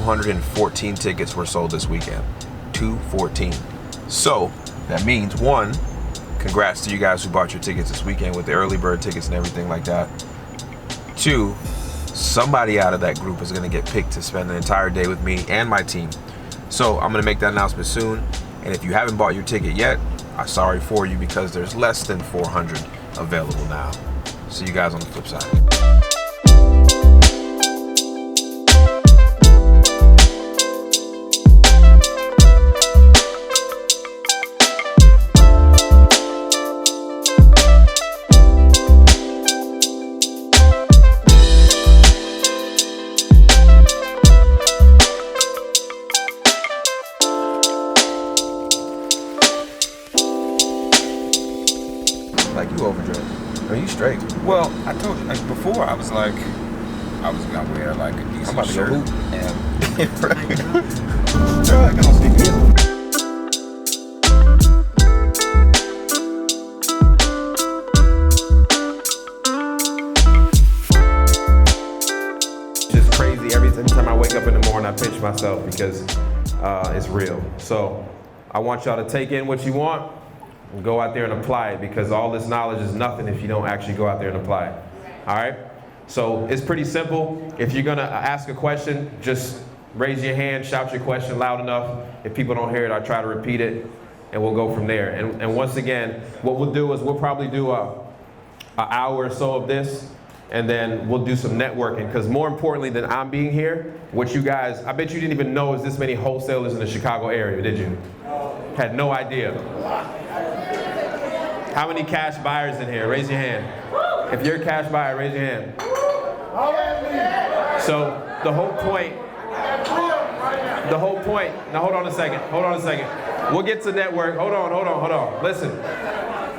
214 tickets were sold this weekend. 214. So that means, one, congrats to you guys who bought your tickets this weekend with the early bird tickets and everything like that. Two, somebody out of that group is going to get picked to spend an entire day with me and my team. So I'm going to make that announcement soon. And if you haven't bought your ticket yet, I'm sorry for you, because there's less than 400 available now. See you guys on the flip side. Like, you overdressed. Are you straight? Well, I told you, like, before, I was like, I was gonna wear like a decent I'm about to shirt. go hoop. Just crazy. Every time I wake up in the morning, I pinch myself because it's real. So I want y'all to take in what you want and go out there and apply it, because all this knowledge is nothing if you don't actually go out there and apply it. All right? So it's pretty simple. If you're gonna ask a question, just raise your hand, shout your question loud enough. If people don't hear it, I'll try to repeat it, and we'll go from there. And once again, what we'll do is we'll probably do an hour or so of this, and then we'll do some networking, because more importantly than I'm being here, what you guys, I bet you didn't even know is this many wholesalers in the Chicago area, did you? Had no idea. How many cash buyers in here? Raise your hand. If you're a cash buyer, raise your hand. So the whole point, now hold on a second. We'll get to network. Hold on. Listen,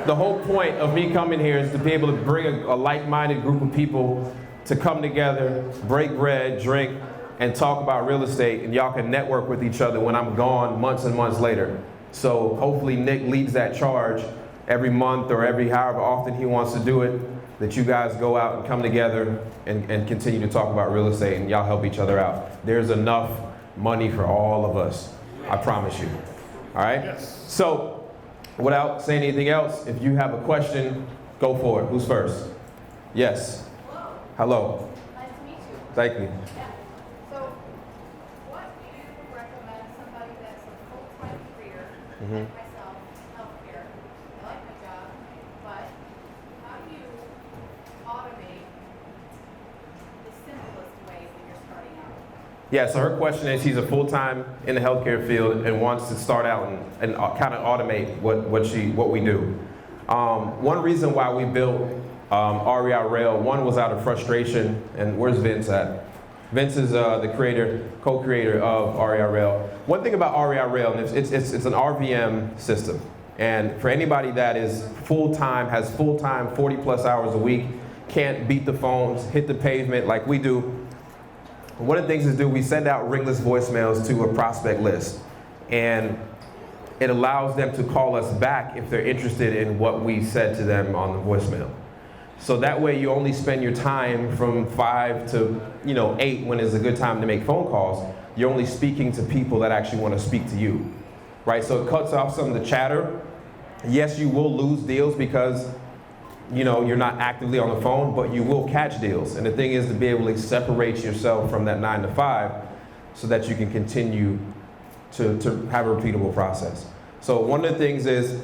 the whole point of me coming here is to be able to bring a like-minded group of people to come together, break bread, drink, and talk about real estate, and y'all can network with each other when I'm gone months and months later. So hopefully Nick leads that charge every month or every however often he wants to do it, that you guys go out and come together and continue to talk about real estate, and y'all help each other out. There's enough money for all of us, I promise you. All right? Yes. So without saying anything else, if you have a question, go for it. Who's first? Yes. Hello. Nice to meet you. Thank you. Yeah. So what do you recommend somebody that's a full-time career, like myself, healthcare? I like my job, but how do you automate the simplest ways when you're starting out? Yeah, so her question is, she's a full-time in the healthcare field and wants to start out and kind of automate what we do. One reason why we built REI Rail, one was out of frustration, and where's Vince at? Vince is the co-creator of REI Rail. One thing about REI Rail, and it's an RVM system, and for anybody that is full-time, has full-time 40+ hours a week, can't beat the phones, hit the pavement like we do, one of the things we send out ringless voicemails to a prospect list, and it allows them to call us back if they're interested in what we said to them on the voicemail. So that way you only spend your time from 5 to 8 when it's a good time to make phone calls. You're only speaking to people that actually want to speak to you, right? So it cuts off some of the chatter. Yes, you will lose deals because you're not actively on the phone, but you will catch deals. And the thing is to be able to separate yourself from that 9 to 5 so that you can continue to have a repeatable process. So one of the things is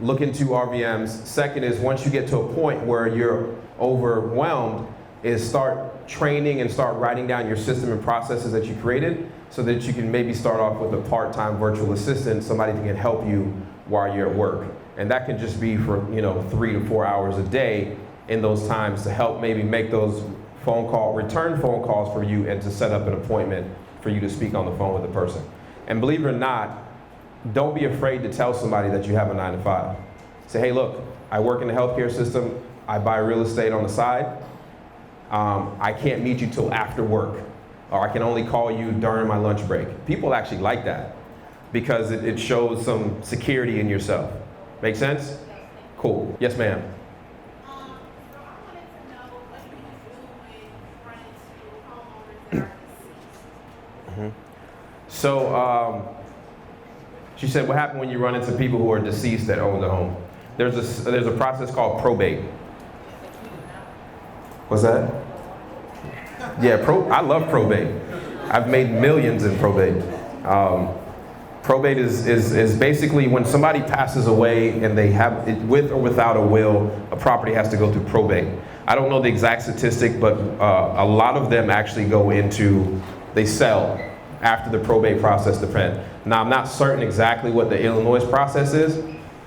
look into RVMs. Second is, once you get to a point where you're overwhelmed, is start training and start writing down your system and processes that you created so that you can maybe start off with a part-time virtual assistant, somebody that can help you while you're at work. And that can just be for 3 to 4 hours a day in those times to help maybe make those return phone calls for you, and to set up an appointment for you to speak on the phone with the person. And believe it or not, don't be afraid to tell somebody that you have a 9 to 5. Say, hey, look, I work in the healthcare system. I buy real estate on the side. I can't meet you till after work, or I can only call you during my lunch break. People actually like that because it shows some security in yourself. Make sense? Cool. Yes, ma'am. So I wanted to know what do you do with friends who homeowners that are deceased? So she said, what happened when you run into people who are deceased that own the home? There's a process called probate. What's that? Yeah, I love probate. I've made millions in probate. Probate is basically when somebody passes away and they have, with or without a will, a property has to go through probate. I don't know the exact statistic, but a lot of them actually go into, they sell after the probate process depends. Now, I'm not certain exactly what the Illinois process is,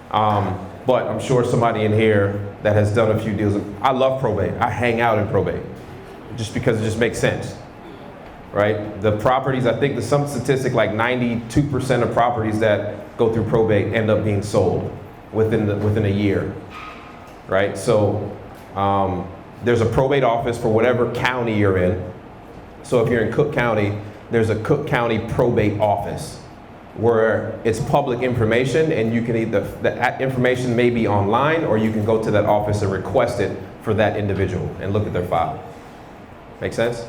but I'm sure somebody in here that has done a few deals. I love probate. I hang out in probate just because it just makes sense, right? The properties, I think there's some statistic like 92% of properties that go through probate end up being sold within a year, right? So there's a probate office for whatever county you're in. So if you're in Cook County, there's a Cook County probate office where it's public information, and you can either, that information may be online, or you can go to that office and request it for that individual and look at their file. Make sense?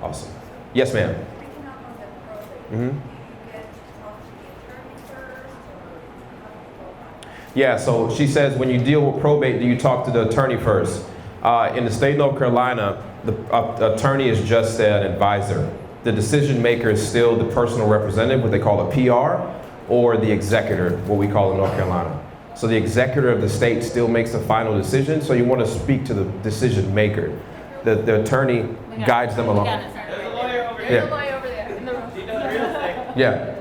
Awesome. Yes, ma'am. Picking up on that probate, Mm-hmm. do you get to talk to the attorney first, or how do you go about it? Yeah, so she says when you deal with probate, do you talk to the attorney first? In the state of North Carolina, the attorney is just an advisor. The decision maker is still the personal representative, what they call a PR, or the executor, what we call in North Carolina. So the executor of the state still makes the final decision, so you want to speak to the decision maker. The attorney guides them along. There's a lawyer over There's here. a lawyer over there in the room. He does real estate. Yeah.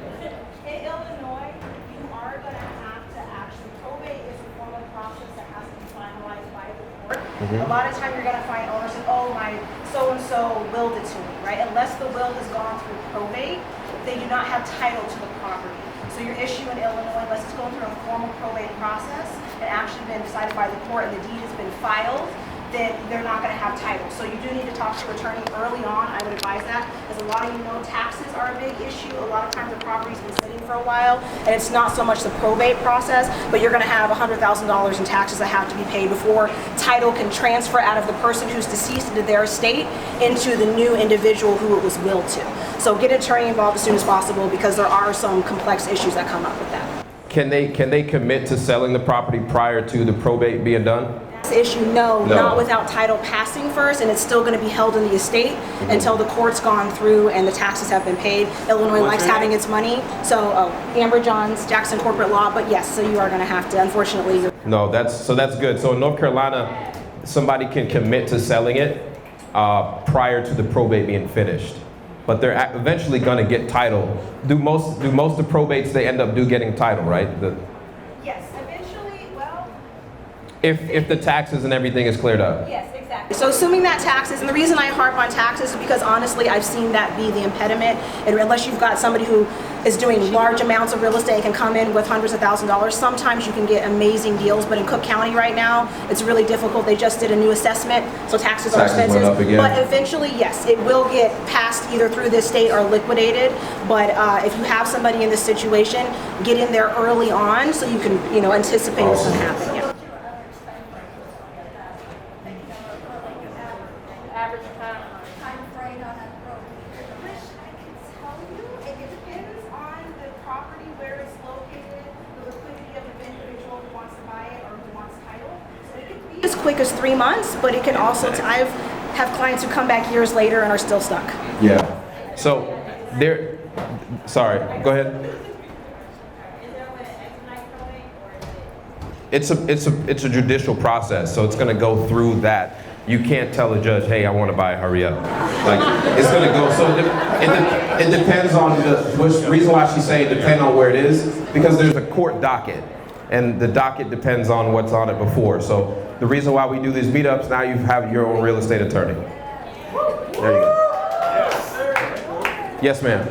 In Illinois, you are going to have to actually, probate is a formal process that has to be finalized by the court. A lot of time you're going to find owners saying, oh, my so-and-so willed it to me, right? Unless the will has gone through probate, they do not have title to the property. So your issue in Illinois, unless it's going through a formal probate process and actually been decided by the court and the deed has been filed, then they're not going to have title. So you do need to talk to your attorney early on. I would advise that, because a lot of you know taxes are a big issue. A lot of times the property's been sitting for a while, and it's not so much the probate process, but you're going to have $100,000 in taxes that have to be paid before title can transfer out of the person who's deceased into their estate into the new individual who it was willed to. So get an attorney involved as soon as possible, because there are some complex issues that come up with that. Can they commit to selling the property prior to the probate being done? Issue, no, No. not without title passing first, and it's still going to be held in the estate until the court's gone through and the taxes have been paid. Illinois What's likes your having name? its money, so Amber Johns, Jackson Corporate Law, but yes, so you are going to have to, unfortunately. No, that's good. So in North Carolina, somebody can commit to selling it prior to the probate being finished, but they're eventually going to get title. Do most of probates, they end up getting title, right? Yes, eventually, well, If the taxes and everything is cleared up. yes, exactly. So assuming that taxes, and the reason I harp on taxes is because honestly, I've seen that be the impediment, and unless you've got somebody who is doing large amounts of real estate and can come in with hundreds of thousands of dollars, sometimes you can get amazing deals, but in Cook County right now, it's really difficult. They just did a new assessment, so taxes are Taxes went expensive. up again. But eventually, yes, it will get passed either through the state or liquidated, but if you have somebody in this situation, get in there early on so you can, anticipate what's going to happen. Yeah. Average time. Time frame on that road. Which I can tell you, it depends on the property, where it's located, the liquidity of the individual who wants to buy it or who wants title. So it could be as quick as 3 months, but it can also, I have clients who come back years later and are still stuck. Yeah. So sorry, go ahead. It's a judicial process, so it's going to go through that. You can't tell a judge, hey, I want to buy, hurry up. Like, it's going to go, so it depends on the reason why she's saying depend on where it is, because there's a court docket, and the docket depends on what's on it before. So the reason why we do these meetups, now you have your own real estate attorney. There you go. Yes, ma'am.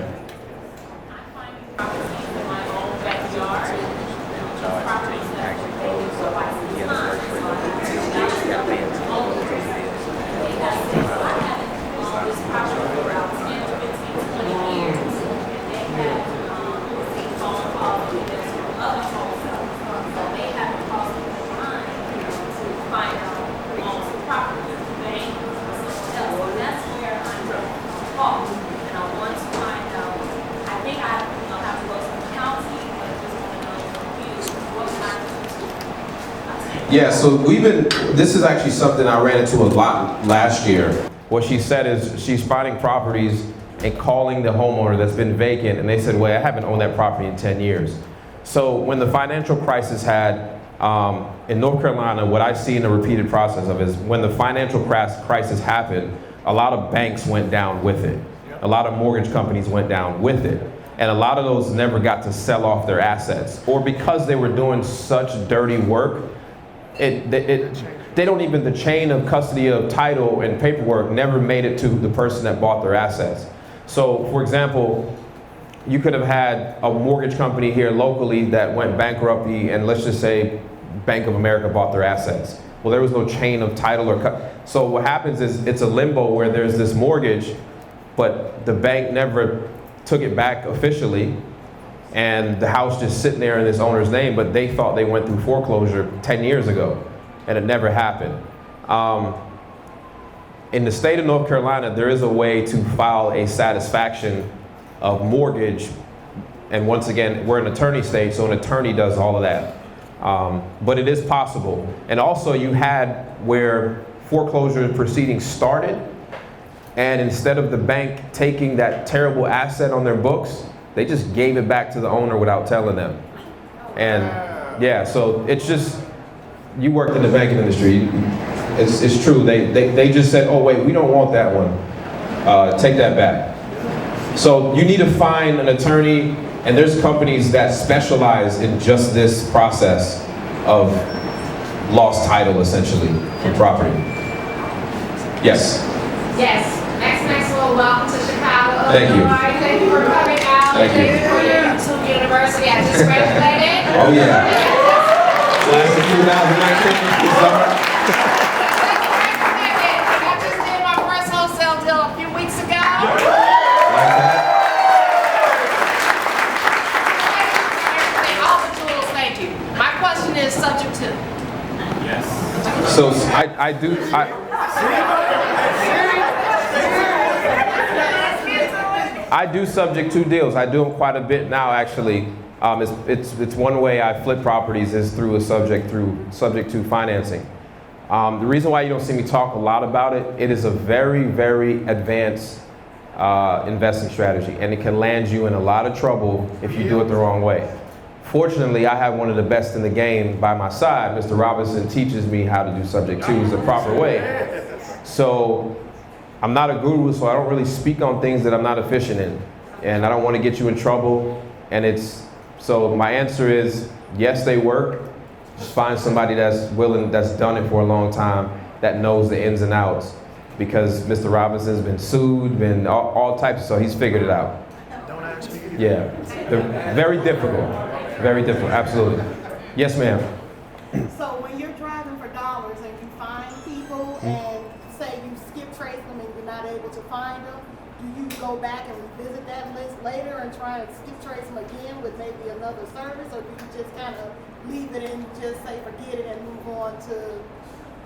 And I want to find out Yeah, so this is actually something I ran into a lot last year. What she said is she's finding properties and calling the homeowner that's been vacant, and they said, well, I haven't owned that property in 10 years. So when the financial crisis had, in North Carolina, what I see in the repeated process of is when the financial crisis happened, a lot of banks went down with it. A lot of mortgage companies went down with it. And a lot of those never got to sell off their assets. Or because they were doing such dirty work, they don't even, the chain of custody of title and paperwork never made it to the person that bought their assets. So, for example, you could have had a mortgage company here locally that went bankrupt, and let's just say Bank of America bought their assets. Well, there was no chain of title so what happens is it's a limbo where there's this mortgage, but the bank never took it back officially, and the house just sitting there in this owner's name, but they thought they went through foreclosure 10 years ago, and it never happened. In the state of North Carolina, there is a way to file a satisfaction of mortgage, and once again, we're an attorney state, so an attorney does all of that. But it is possible. And also you had where foreclosure proceedings started, and instead of the bank taking that terrible asset on their books, they just gave it back to the owner without telling them. And yeah, so it's just, you worked in the banking industry, it's true. They just said, oh wait, we don't want that one. Take that back. So you need to find an attorney, and there's companies that specialize in just this process of lost title, essentially, for property. Yes? Yes. Maxwell, welcome to Chicago. Thank you. Thank you for coming out. Thank you. For your YouTube University. I just graduated. Oh yeah. Class of 2019 this summer. I just did my first wholesale deal a few weeks ago. Like that? All the tools, thank you. My question is subject to. Yes. So I do subject to deals. I do them quite a bit now, actually. It's one way I flip properties is through subject to financing. The reason why you don't see me talk a lot about it, it is a very, very advanced investing strategy, and it can land you in a lot of trouble if you do it the wrong way. Fortunately, I have one of the best in the game by my side. Mr. Robinson teaches me how to do subject twos the proper way. So I'm not a guru, so I don't really speak on things that I'm not efficient in. And I don't want to get you in trouble. So my answer is, yes, they work. Just find somebody that's willing, that's done it for a long time, that knows the ins and outs. Because Mr. Robinson's been sued, been all types, so he's figured it out. Don't ask me. Yeah, they're very difficult. Very difficult, absolutely. Yes, ma'am. So when you're driving for dollars and you find people and say you skip trace them and you're not able to find them, do you go back and revisit that list later and try and skip trace them again with maybe another service, or do you just kind of leave it and just say forget it and move on to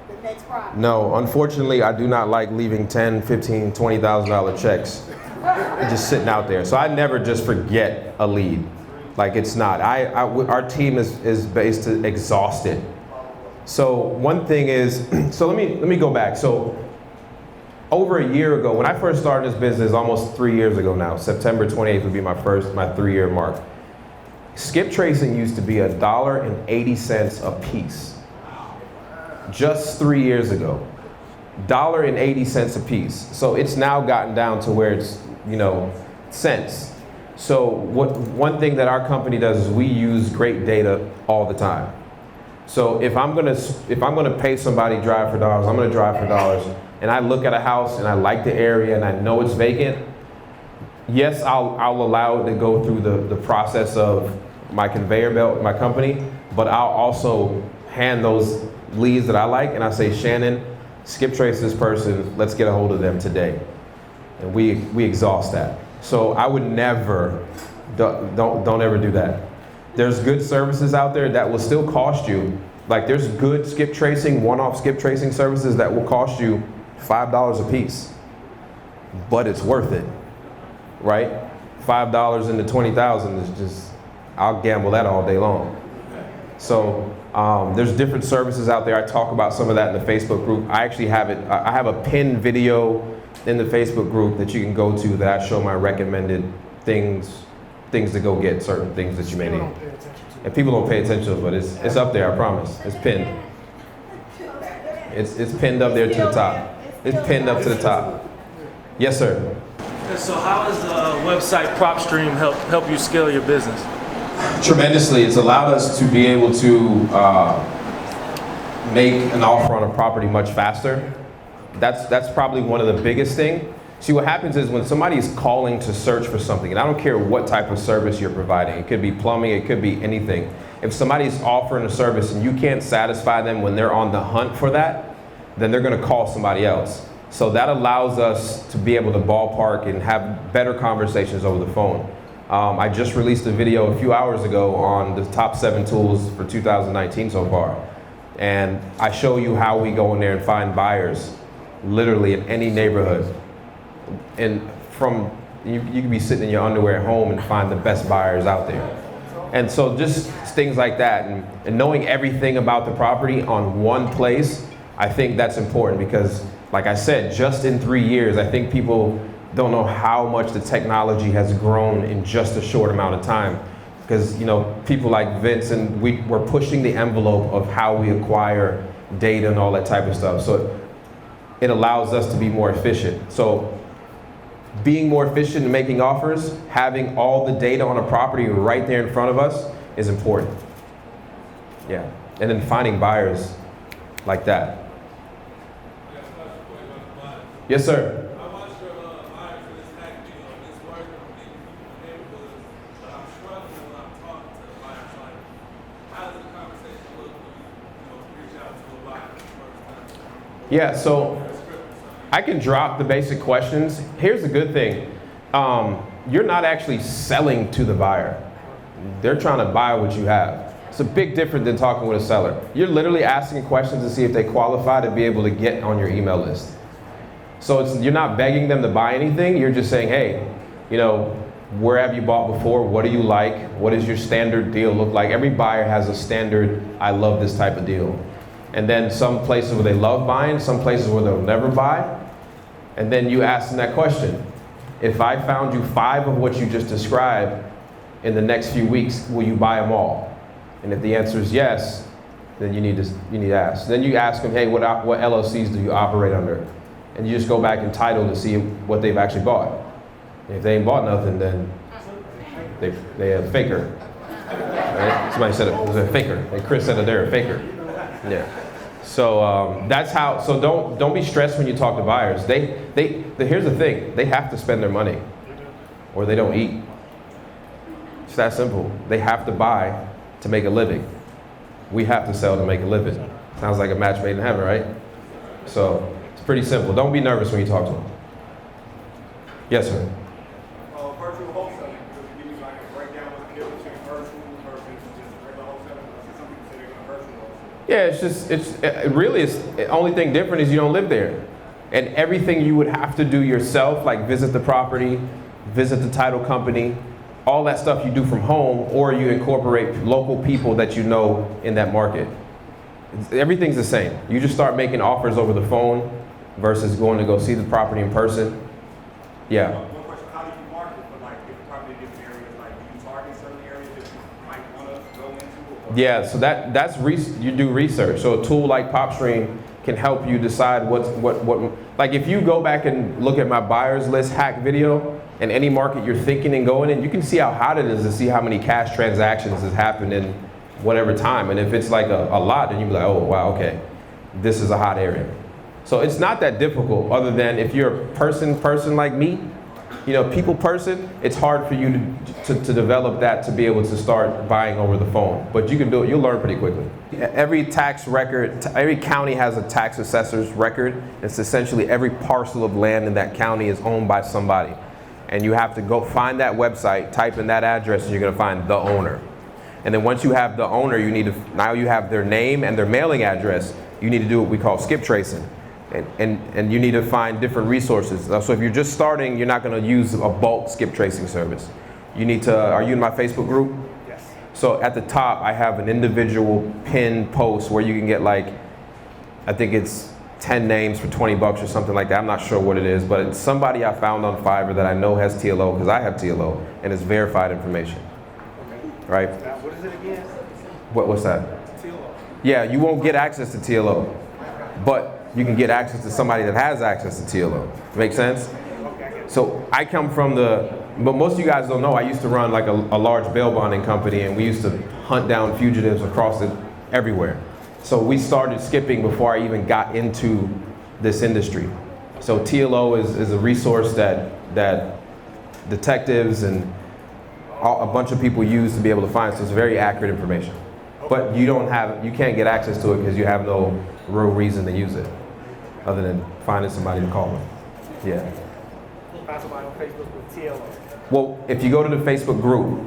the next property? No, unfortunately, I do not like leaving $10, $15, $20,000 checks just sitting out there. So I never just forget a lead. Like, it's not. Our team is based to exhaust it. So one thing is, so let me go back. So over a year ago, when I first started this business, almost 3 years ago now, September 28th would be my 3-year mark. Skip tracing used to be $1.80 a piece. Just 3 years ago, $1.80 a piece. So it's now gotten down to where it's, cents. So one thing that our company does is we use great data all the time. So if I'm gonna pay somebody drive for dollars, I'm gonna drive for dollars, and I look at a house and I like the area and I know it's vacant, yes, I'll allow it to go through the process of my conveyor belt, my company, but I'll also hand those leads that I like and I say, Shannon, skip trace this person, let's get a hold of them today. And we exhaust that. So I would never, don't ever do that. There's good services out there that will still cost you. Like, there's good skip tracing, one-off skip tracing services that will cost you $5 a piece, but it's worth it, right? $5 into 20,000 is just, I'll gamble that all day long. So There's different services out there. I talk about some of that in the Facebook group. I actually have it, I have a pinned video in the Facebook group that you can go to that I show my recommended things to go get, certain things that you may need. And people don't pay attention to it, but it's up there, I promise. It's pinned. It's pinned up there to the top. It's pinned up to the top. Yes, sir. So how has the website PropStream help you scale your business? Tremendously. It's allowed us to be able to make an offer on a property much faster. That's probably one of the biggest things. See, what happens is when somebody is calling to search for something, and I don't care what type of service you're providing, it could be plumbing, it could be anything. If somebody's offering a service and you can't satisfy them when they're on the hunt for that, then they're gonna call somebody else. So that allows us to be able to ballpark and have better conversations over the phone. I just released a video a few hours ago on the top 7 tools for 2019 so far. And I show you how we go in there and find buyers, literally in any neighborhood. And you can be sitting in your underwear at home and find the best buyers out there. And so just things like that, and knowing everything about the property on one place, I think that's important because, like I said, just in 3 years, I think people don't know how much the technology has grown in just a short amount of time. Because, you know, people like Vince and we're pushing the envelope of how we acquire data and all that type of stuff. So it allows us to be more efficient. So being more efficient in making offers, having all the data on a property right there in front of us is important. Yeah, and then finding buyers like that. Yes, sir. Yeah, so I can drop the basic questions. Here's the good thing. You're not actually selling to the buyer. They're trying to buy what you have. It's a big difference than talking with a seller. You're literally asking questions to see if they qualify to be able to get on your email list. So you're not begging them to buy anything. You're just saying, hey, you know, where have you bought before? What do you like? What does your standard deal look like? Every buyer has a standard, I love this type of deal. And then some places where they love buying, some places where they'll never buy. And then you ask them that question. If I found you 5 of what you just described in the next few weeks, will you buy them all? And if the answer is yes, then you need to ask. Then you ask them, hey, what LLCs do you operate under? And you just go back in title to see what they've actually bought. And if they ain't bought nothing, then they're a faker. Right? Somebody said it was a faker. And Chris said that they're a faker. Yeah. So that's how. So don't be stressed when you talk to buyers. Here's the thing. They have to spend their money, or they don't eat. It's that simple. They have to buy to make a living. We have to sell to make a living. Sounds like a match made in heaven, right? So it's pretty simple. Don't be nervous when you talk to them. Yes, sir. Virtual wholesaling. Could you give me like a breakdown of the difference between virtual versus just regular wholesaling? Some people say they're going virtual wholesaling. Yeah, it's the only thing different is you don't live there. And everything you would have to do yourself, like visit the property, visit the title company, all that stuff you do from home, or you incorporate local people that you know in that market. Everything's the same. You just start making offers over the phone versus going to go see the property in person. Yeah. One question, how do you market for like different property in different areas? Like do you target certain areas that you might want to go into? Or? Yeah, so that's you do research. So a tool like PropStream can help you decide what like if you go back and look at my buyers list hack video in any market you're thinking and going in, you can see how hot it is to see how many cash transactions has happened in whatever time. And if it's like a lot, then you'll be like, oh wow, okay, this is a hot area. So it's not that difficult, other than if you're a person like me, you know, people person, it's hard for you to develop that to be able to start buying over the phone. But you can do it, you'll learn pretty quickly. Every tax record, every county has a tax assessor's record. It's essentially every parcel of land in that county is owned by somebody. And you have to go find that website, type in that address, and you're gonna find the owner. And then once you have the owner, now you have their name and their mailing address, you need to do what we call skip tracing. And you need to find different resources. So if you're just starting, you're not gonna use a bulk skip tracing service. You need to, are you in my Facebook group? Yes. So at the top, I have an individual pin post where you can get like, I think it's 10 names for 20 bucks or something like that. I'm not sure what it is, but it's somebody I found on Fiverr that I know has TLO, because I have TLO, and it's verified information. Right? Now, what is it again? What's that? TLO. Yeah, you won't get access to TLO, but you can get access to somebody that has access to TLO. Make sense? So I come from but most of you guys don't know, I used to run like a large bail bonding company, and we used to hunt down fugitives across everywhere. So we started skipping before I even got into this industry. So TLO is a resource that detectives and a bunch of people use to be able to find, so it's very accurate information. But you can't get access to it because you have no real reason to use it, other than finding somebody to call them. Yeah. Find somebody on Facebook with TLO. Well, if you go to the Facebook group,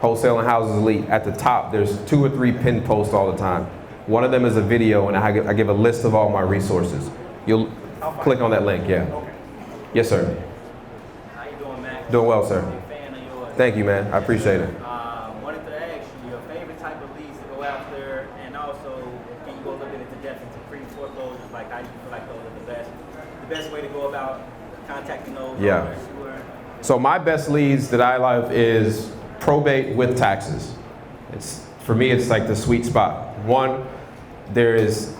Wholesaling Houses Elite, at the top, there's 2 or 3 pinned posts all the time. One of them is a video, and I give a list of all my resources. You'll click on that link, yeah. Okay. Yes, sir. How you doing, Max? Doing well, sir. Big fan of yours. Thank you, man. I appreciate it. Wanted to ask you your favorite type of leads to go after, and also can you go a little bit into depth into pre-foreclosures, like how you feel like those are the best way to go about contacting those Yeah. owners who are. So my best leads that I love is probate with taxes. For me, it's like the sweet spot. 1, there is,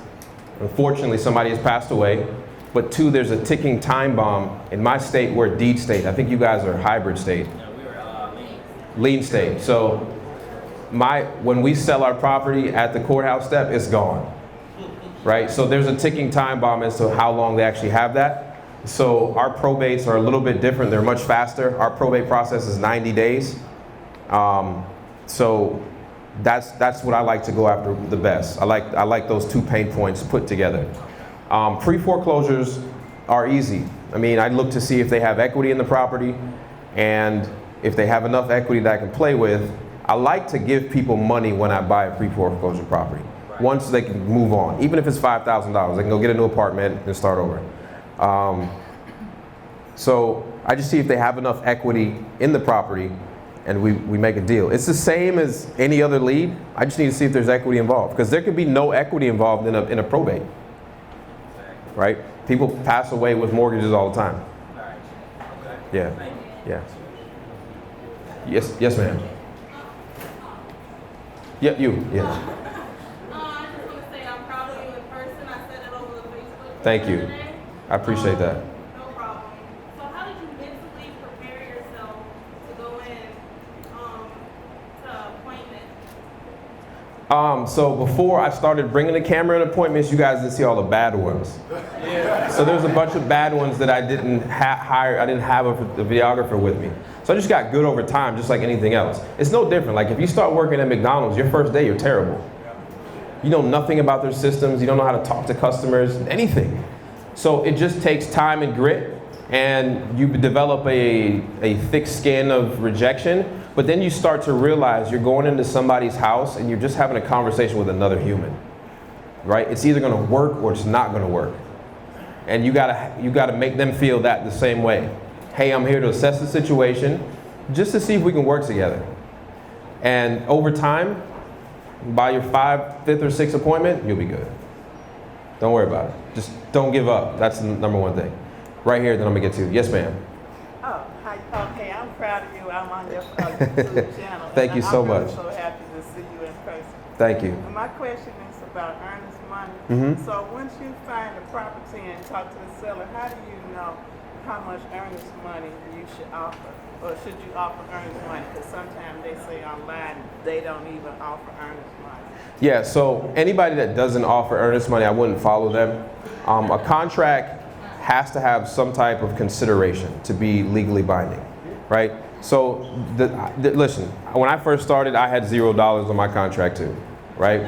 unfortunately, somebody has passed away. But 2, there's a ticking time bomb. In my state, we're a deed state. I think you guys are a hybrid state. We were Lien state. So when we sell our property at the courthouse step, it's gone. Right? So there's a ticking time bomb as to how long they actually have that. So our probates are a little bit different. They're much faster. Our probate process is 90 days. So that's what I like to go after the best. I like those 2 pain points put together. Pre-foreclosures are easy. I mean, I look to see if they have equity in the property, and if they have enough equity that I can play with. I like to give people money when I buy a pre-foreclosure property. Once they can move on, even if it's $5,000, they can go get a new apartment and start over. So I just see if they have enough equity in the property, and we make a deal. It's the same as any other lead. I just need to see if there's equity involved, because there could be no equity involved in a probate. Right? People pass away with mortgages all the time. All right. Okay. Yeah. Thank you. Yeah. Yes, ma'am. Yep, you. Yeah. I just want to say I'm proud of you in person. I said it over the Facebook. Thank you. Today. I appreciate that. No problem. So how did you mentally prepare yourself to go in to appointment? So before I started bringing the camera in appointments, you guys didn't see all the bad ones. So there's a bunch of bad ones that I didn't hire. I didn't have a videographer with me. So I just got good over time, just like anything else. It's no different. Like if you start working at McDonald's, your first day, you're terrible. You know nothing about their systems. You don't know how to talk to customers, anything. So it just takes time and grit, and you develop a thick skin of rejection. But then you start to realize you're going into somebody's house and you're just having a conversation with another human, right? It's either going to work or it's not going to work. And you gotta make them feel that the same way. Hey, I'm here to assess the situation just to see if we can work together. And over time, by your 5th, 5th, or 6th appointment, you'll be good. Don't worry about it. Just don't give up. That's the number 1 thing. Right here, then I'm gonna get to you. Yes, ma'am. Oh, okay. I'm proud of you. I'm on your YouTube channel. Thank you so I'm really much. so happy to see you in person. Thank you. My question is about earnest money. Mhm. So once you find a property and talk to the seller, how do you know how much earnest money you should offer? Or should you offer earnest money? Because sometimes they say online they don't even offer earnest money. Yeah, so anybody that doesn't offer earnest money, I wouldn't follow them. A contract has to have some type of consideration to be legally binding, right? So, listen, when I first started, I had $0 on my contract too, right?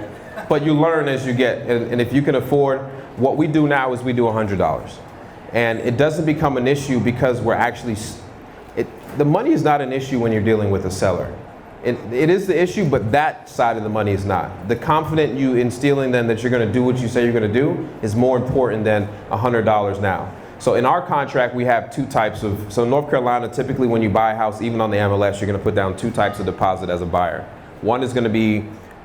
But you learn as you get, and if you can afford, what we do now is we do $100. And it doesn't become an issue because we're actually, the money is not an issue when you're dealing with a seller. It is the issue, but that side of the money is not. The confident you instill in them that you're going to do what you say you're going to do is more important than $100 now. So in our contract, we have 2 types of, so in North Carolina, typically when you buy a house, even on the MLS, you're going to put down 2 types of deposit as a buyer. One is going to be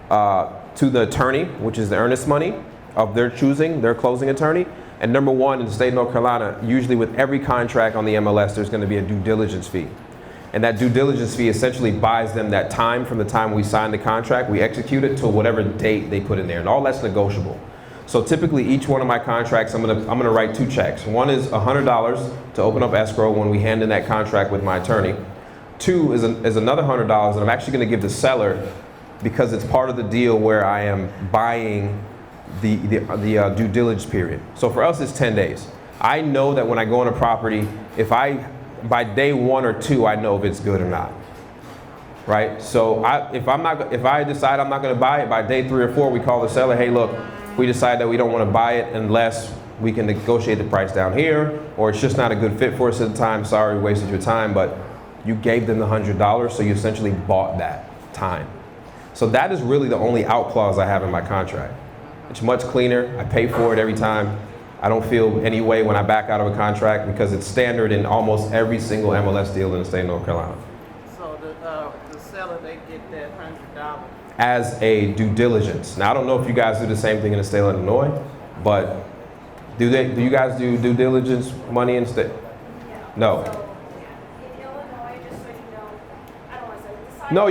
to the attorney, which is the earnest money of their choosing, their closing attorney. And number one, in the state of North Carolina, usually with every contract on the MLS, there's going to be a due diligence fee. And that due diligence fee essentially buys them that time from the time we sign the contract, we execute it, to whatever date they put in there. And all that's negotiable. So typically each one of my contracts, I'm gonna write 2 checks. One is $100 to open up escrow when we hand in that contract with my attorney. 2 is another $100 that I'm actually gonna give the seller, because it's part of the deal where I am buying the due diligence period. So for us, it's 10 days. I know that when I go on a property, by day 1 or 2, I know if it's good or not. Right? So if I decide I'm not going to buy it, by day 3 or 4, we call the seller, hey, look, we decide that we don't want to buy it unless we can negotiate the price down here, or it's just not a good fit for us at the time. Sorry, we wasted your time, but you gave them the $100, so you essentially bought that time. So that is really the only out clause I have in my contract. It's much cleaner. I pay for it every time. I don't feel any way when I back out of a contract, because it's standard in almost every single MLS deal in the state of North Carolina. So the seller, they get that $100. As a due diligence. Now, I don't know if you guys do the same thing in the state of Illinois, but do you guys do due diligence money in state? No. So, in Illinois, just so you know, I don't want to say No,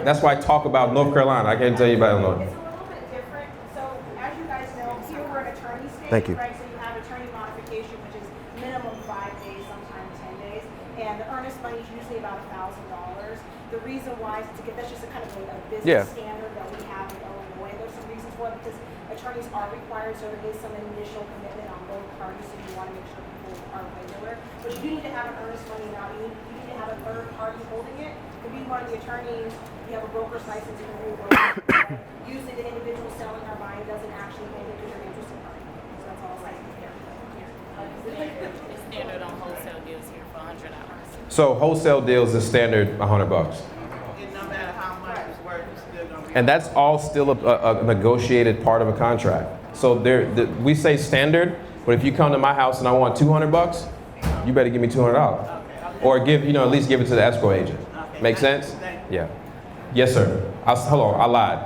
that's why I talk about North Carolina. I can't tell you about Illinois. It's a little bit different. So, as you guys know, here we're an attorney state, Thank you. right? So you have attorney modification, which is minimum 5 days, sometimes 10 days, and the earnest money is usually about $1,000. The reason why is that's just a kind of a business standard that we have in Illinois. There's some reasons for it, because attorneys are required, so there is some initial commitment on both parties, so you want to make sure people are regular. But you do need to have an earnest money now. You need to have a third party holding it. If you one of the attorneys, you have a broker's license, you can do a broker. Usually the individual selling or buying doesn't actually hold it because you're interested party. So that's all I can hear. It's standard on wholesale deals here for $100. So wholesale deals is standard $100. And no matter how much it's worth, it's still gonna be. And that's all still a negotiated part of a contract. So we say standard, but if you come to my house and I want $200, you better give me $200. Or at least give it to the escrow agent. Make sense? Yeah. Yes, sir. Hold on, I lied.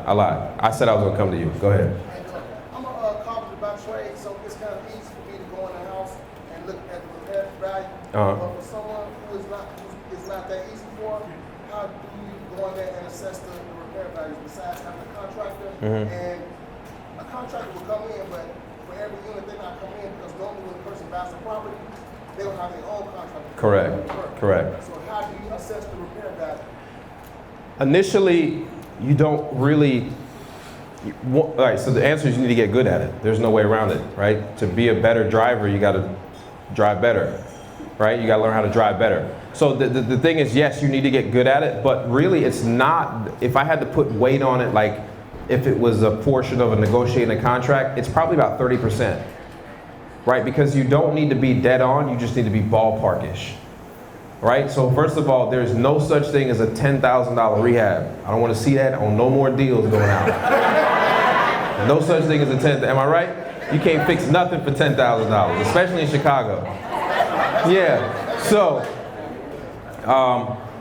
I said I was gonna come to you. Go ahead. I'm a carpenter by trade, so it's kind of easy for me to go in the house and look at the repair value. But for someone who is not that easy for, how do you go in there and assess the repair values besides having a contractor? And a contractor will come in, but for every unit they're not coming in, because normally when a person buys a property, they don't have their own contractor. Correct. So how do you assess the repair value? Initially, you don't really. All right. So the answer is you need to get good at it. There's no way around it, right? To be a better driver, you got to drive better, right? You got to learn how to drive better. So the thing is, yes, you need to get good at it, but really, it's not. If I had to put weight on it, like if it was a portion of a negotiating a contract, it's probably about 30%. Right, because you don't need to be dead on, you just need to be ballparkish. Right, so first of all, there's no such thing as a $10,000 rehab. I don't want to see that on no more deals going out. No such thing as a $10,000, am I right? You can't fix nothing for $10,000, especially in Chicago. Yeah, so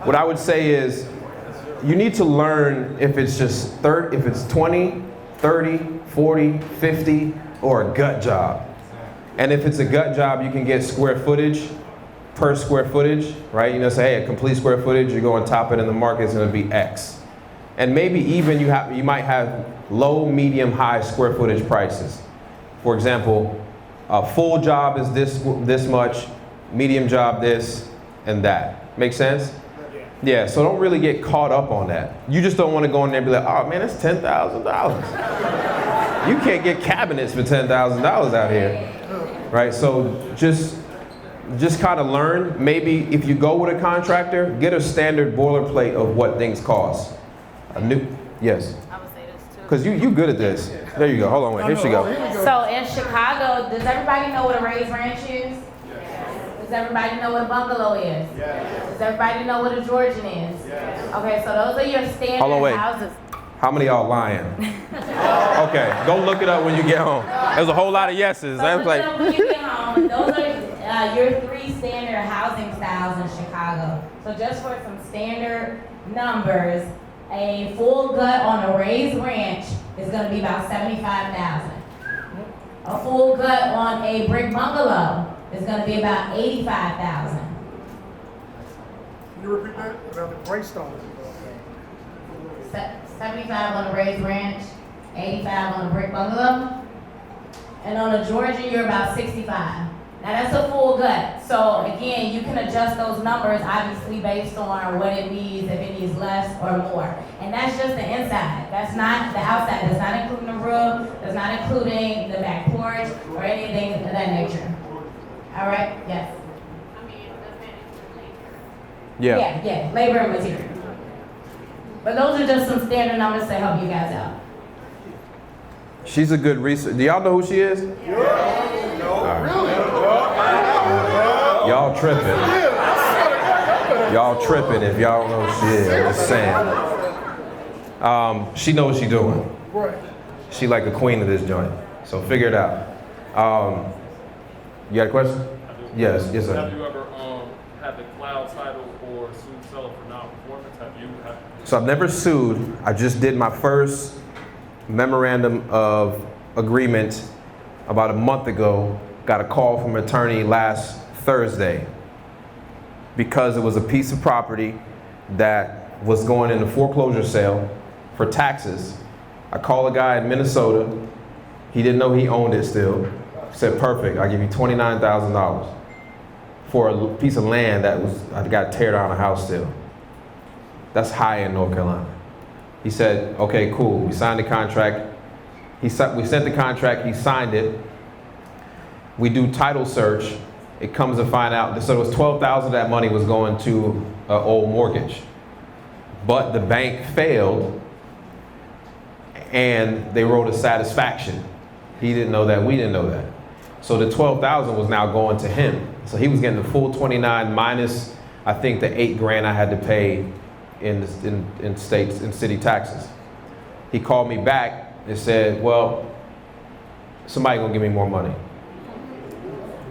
what I would say is you need to learn if it's just 20, 30, 40, 50, or a gut job. And if it's a gut job, you can get square footage per square footage, right? Say, hey, a complete square footage, you go and top it in the market, it's gonna be X. And maybe even you might have low, medium, high square footage prices. For example, a full job is this much, medium job this, and that. Make sense? Yeah, so don't really get caught up on that. You just don't wanna go in there and be like, oh man, that's $10,000. You can't get cabinets for $10,000 out here. Right, so just kind of learn. Maybe if you go with a contractor, get a standard boilerplate of what things cost. Yes. I would say this too. Because you good at this. There you go. Hold on, wait. Here she go. So in Chicago, does everybody know what a raised ranch is? Yes. Does everybody know what a bungalow is? Yes. Does everybody know what a Georgian is? Yes. Okay, so those are your standard houses. How many of y'all lying? Okay, go look it up when you get home. There's a whole lot of yeses. So That's like. when you get home, those are your 3 standard housing styles in Chicago. So just for some standard numbers, A full gut on a raised ranch is gonna be about $75,000. A full gut on a brick bungalow is gonna be about $85,000. Can you repeat that? About the Greystone. 75 on a raised ranch, 85 on a brick bungalow. And on a Georgian, you're about 65. Now that's a full gut. So again, you can adjust those numbers obviously based on what it needs, if it needs less or more. And that's just the inside. That's not the outside. That's not including the roof. That's not including the back porch or anything of that nature. All right? Yes. I mean, does that include labor? Yeah. Yeah, labor and material. But those are just some standard numbers to help you guys out. She's a good researcher. Do y'all know who she is? Y'all tripping. Y'all tripping if y'all don't know who she is. I'm just saying. She knows what she's doing. Right. She like the queen of this joint. So figure it out. You got a question? Yes, yes, sir. Have you ever had the cloud title or sued seller for non-performance? So I've never sued. I just did my first memorandum of agreement about a month ago. Got a call from an attorney last Thursday because it was a piece of property that was going into foreclosure sale for taxes. I called a guy in Minnesota. He didn't know he owned it still. He said, perfect, I'll give you $29,000 for a piece of land that was, I got to tear down a house still. That's high in North Carolina. He said, okay, cool. We signed the contract. We sent the contract, he signed it. We do title search. It comes to find out, so it was $12,000 of that money was going to an old mortgage. But the bank failed and they wrote a satisfaction. He didn't know that, we didn't know that. So the $12,000 was now going to him. So he was getting the full 29 minus, I think, the $8,000 I had to pay in city taxes. He called me back and said, well, somebody gonna give me more money.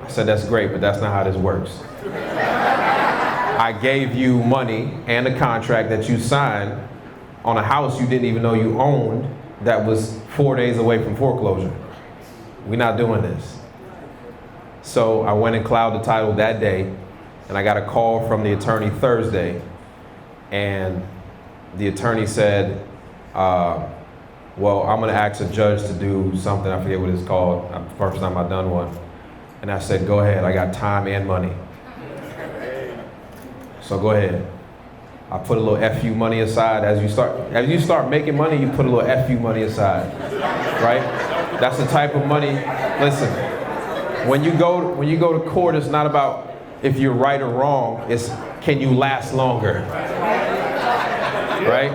I said, that's great, but that's not how this works. I gave you money and a contract that you signed on a house you didn't even know you owned that was 4 days away from foreclosure. We're not doing this. So I went and clouded the title that day, and I got a call from the attorney Thursday, and the attorney said, well, I'm gonna ask a judge to do something, I forget what it's called, first time I've done one. And I said, go ahead, I got time and money. So go ahead. I put a little FU money aside. As you start making money, you put a little FU money aside, right? That's the type of money, listen, when you go to court, it's not about if you're right or wrong, it's can you last longer, right?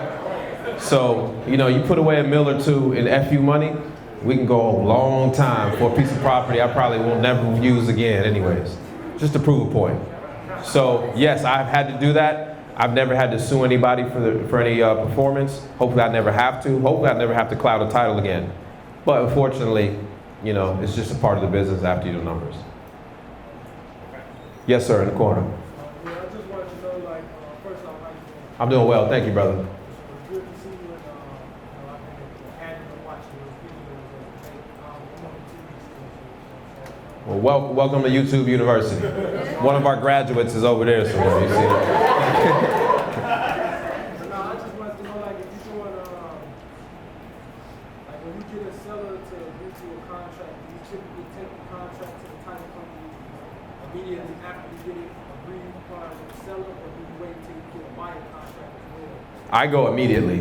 So, you put away $1 or $2 million in FU money, we can go a long time for a piece of property I probably will never use again anyways, just to prove a point. So yes, I've had to do that. I've never had to sue anybody for any performance. Hopefully I never have to. Hopefully I never have to cloud a title again. But unfortunately, it's just a part of the business after you do numbers. Yes, sir, in the corner. I just wanted to know, first off, how you doing? I'm doing well, thank you, brother. It's good to see you, and I've been adding and watching those videos every day. Welcome to YouTube University. One of our graduates is over there somewhere. You see it? No, I just wanted to know, if you're doing, when you get a seller to agree to a contract, do you typically take the contract to the title company immediately after you get it agreed upon with the seller, or do you wait until you get a buyer contract as well? I go immediately.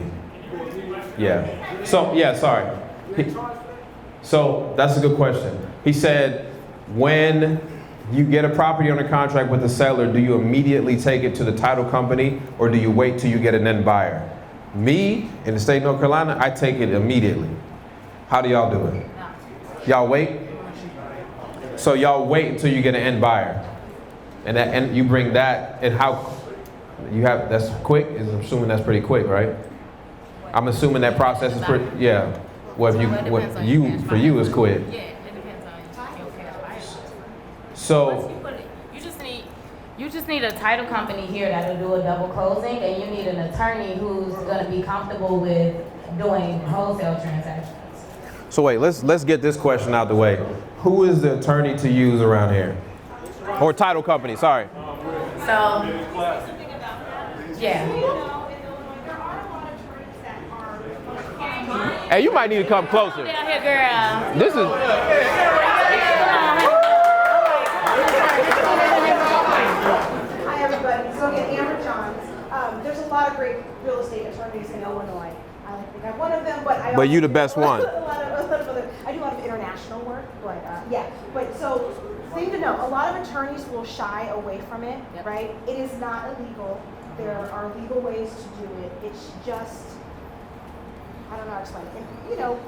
Yeah. So, yeah, sorry. So that's a good question. He said, when you get a property under contract with the seller, do you immediately take it to the title company or do you wait till you get an end buyer? Me, in the state of North Carolina, I take it immediately. How do y'all do it? Y'all wait? So y'all wait until you get an end buyer. And you bring that, and how, that's quick? I'm assuming that's pretty quick, right? I'm assuming that process is pretty, yeah. For you is quick. Yeah, it depends on your cash buyer. So, You just need, You just need a title company here that'll do a double closing, and you need an attorney who's gonna be comfortable with doing wholesale transactions. So wait, let's get this question out the way. Who is the attorney to use around here? Or title company, sorry. So, yeah. Hey, you might need to come closer. Down here, girl. This is, Hi, everybody. So again, Amber Johns. There's a lot of great real estate attorneys in Illinois. I like to think I'm one of them, but But you the best one. I do a lot of international work, but yeah. But so, thing to know, a lot of attorneys will shy away from it, right? It is not illegal. There are legal ways to do it. It's just, I don't know how to explain it. And, you know,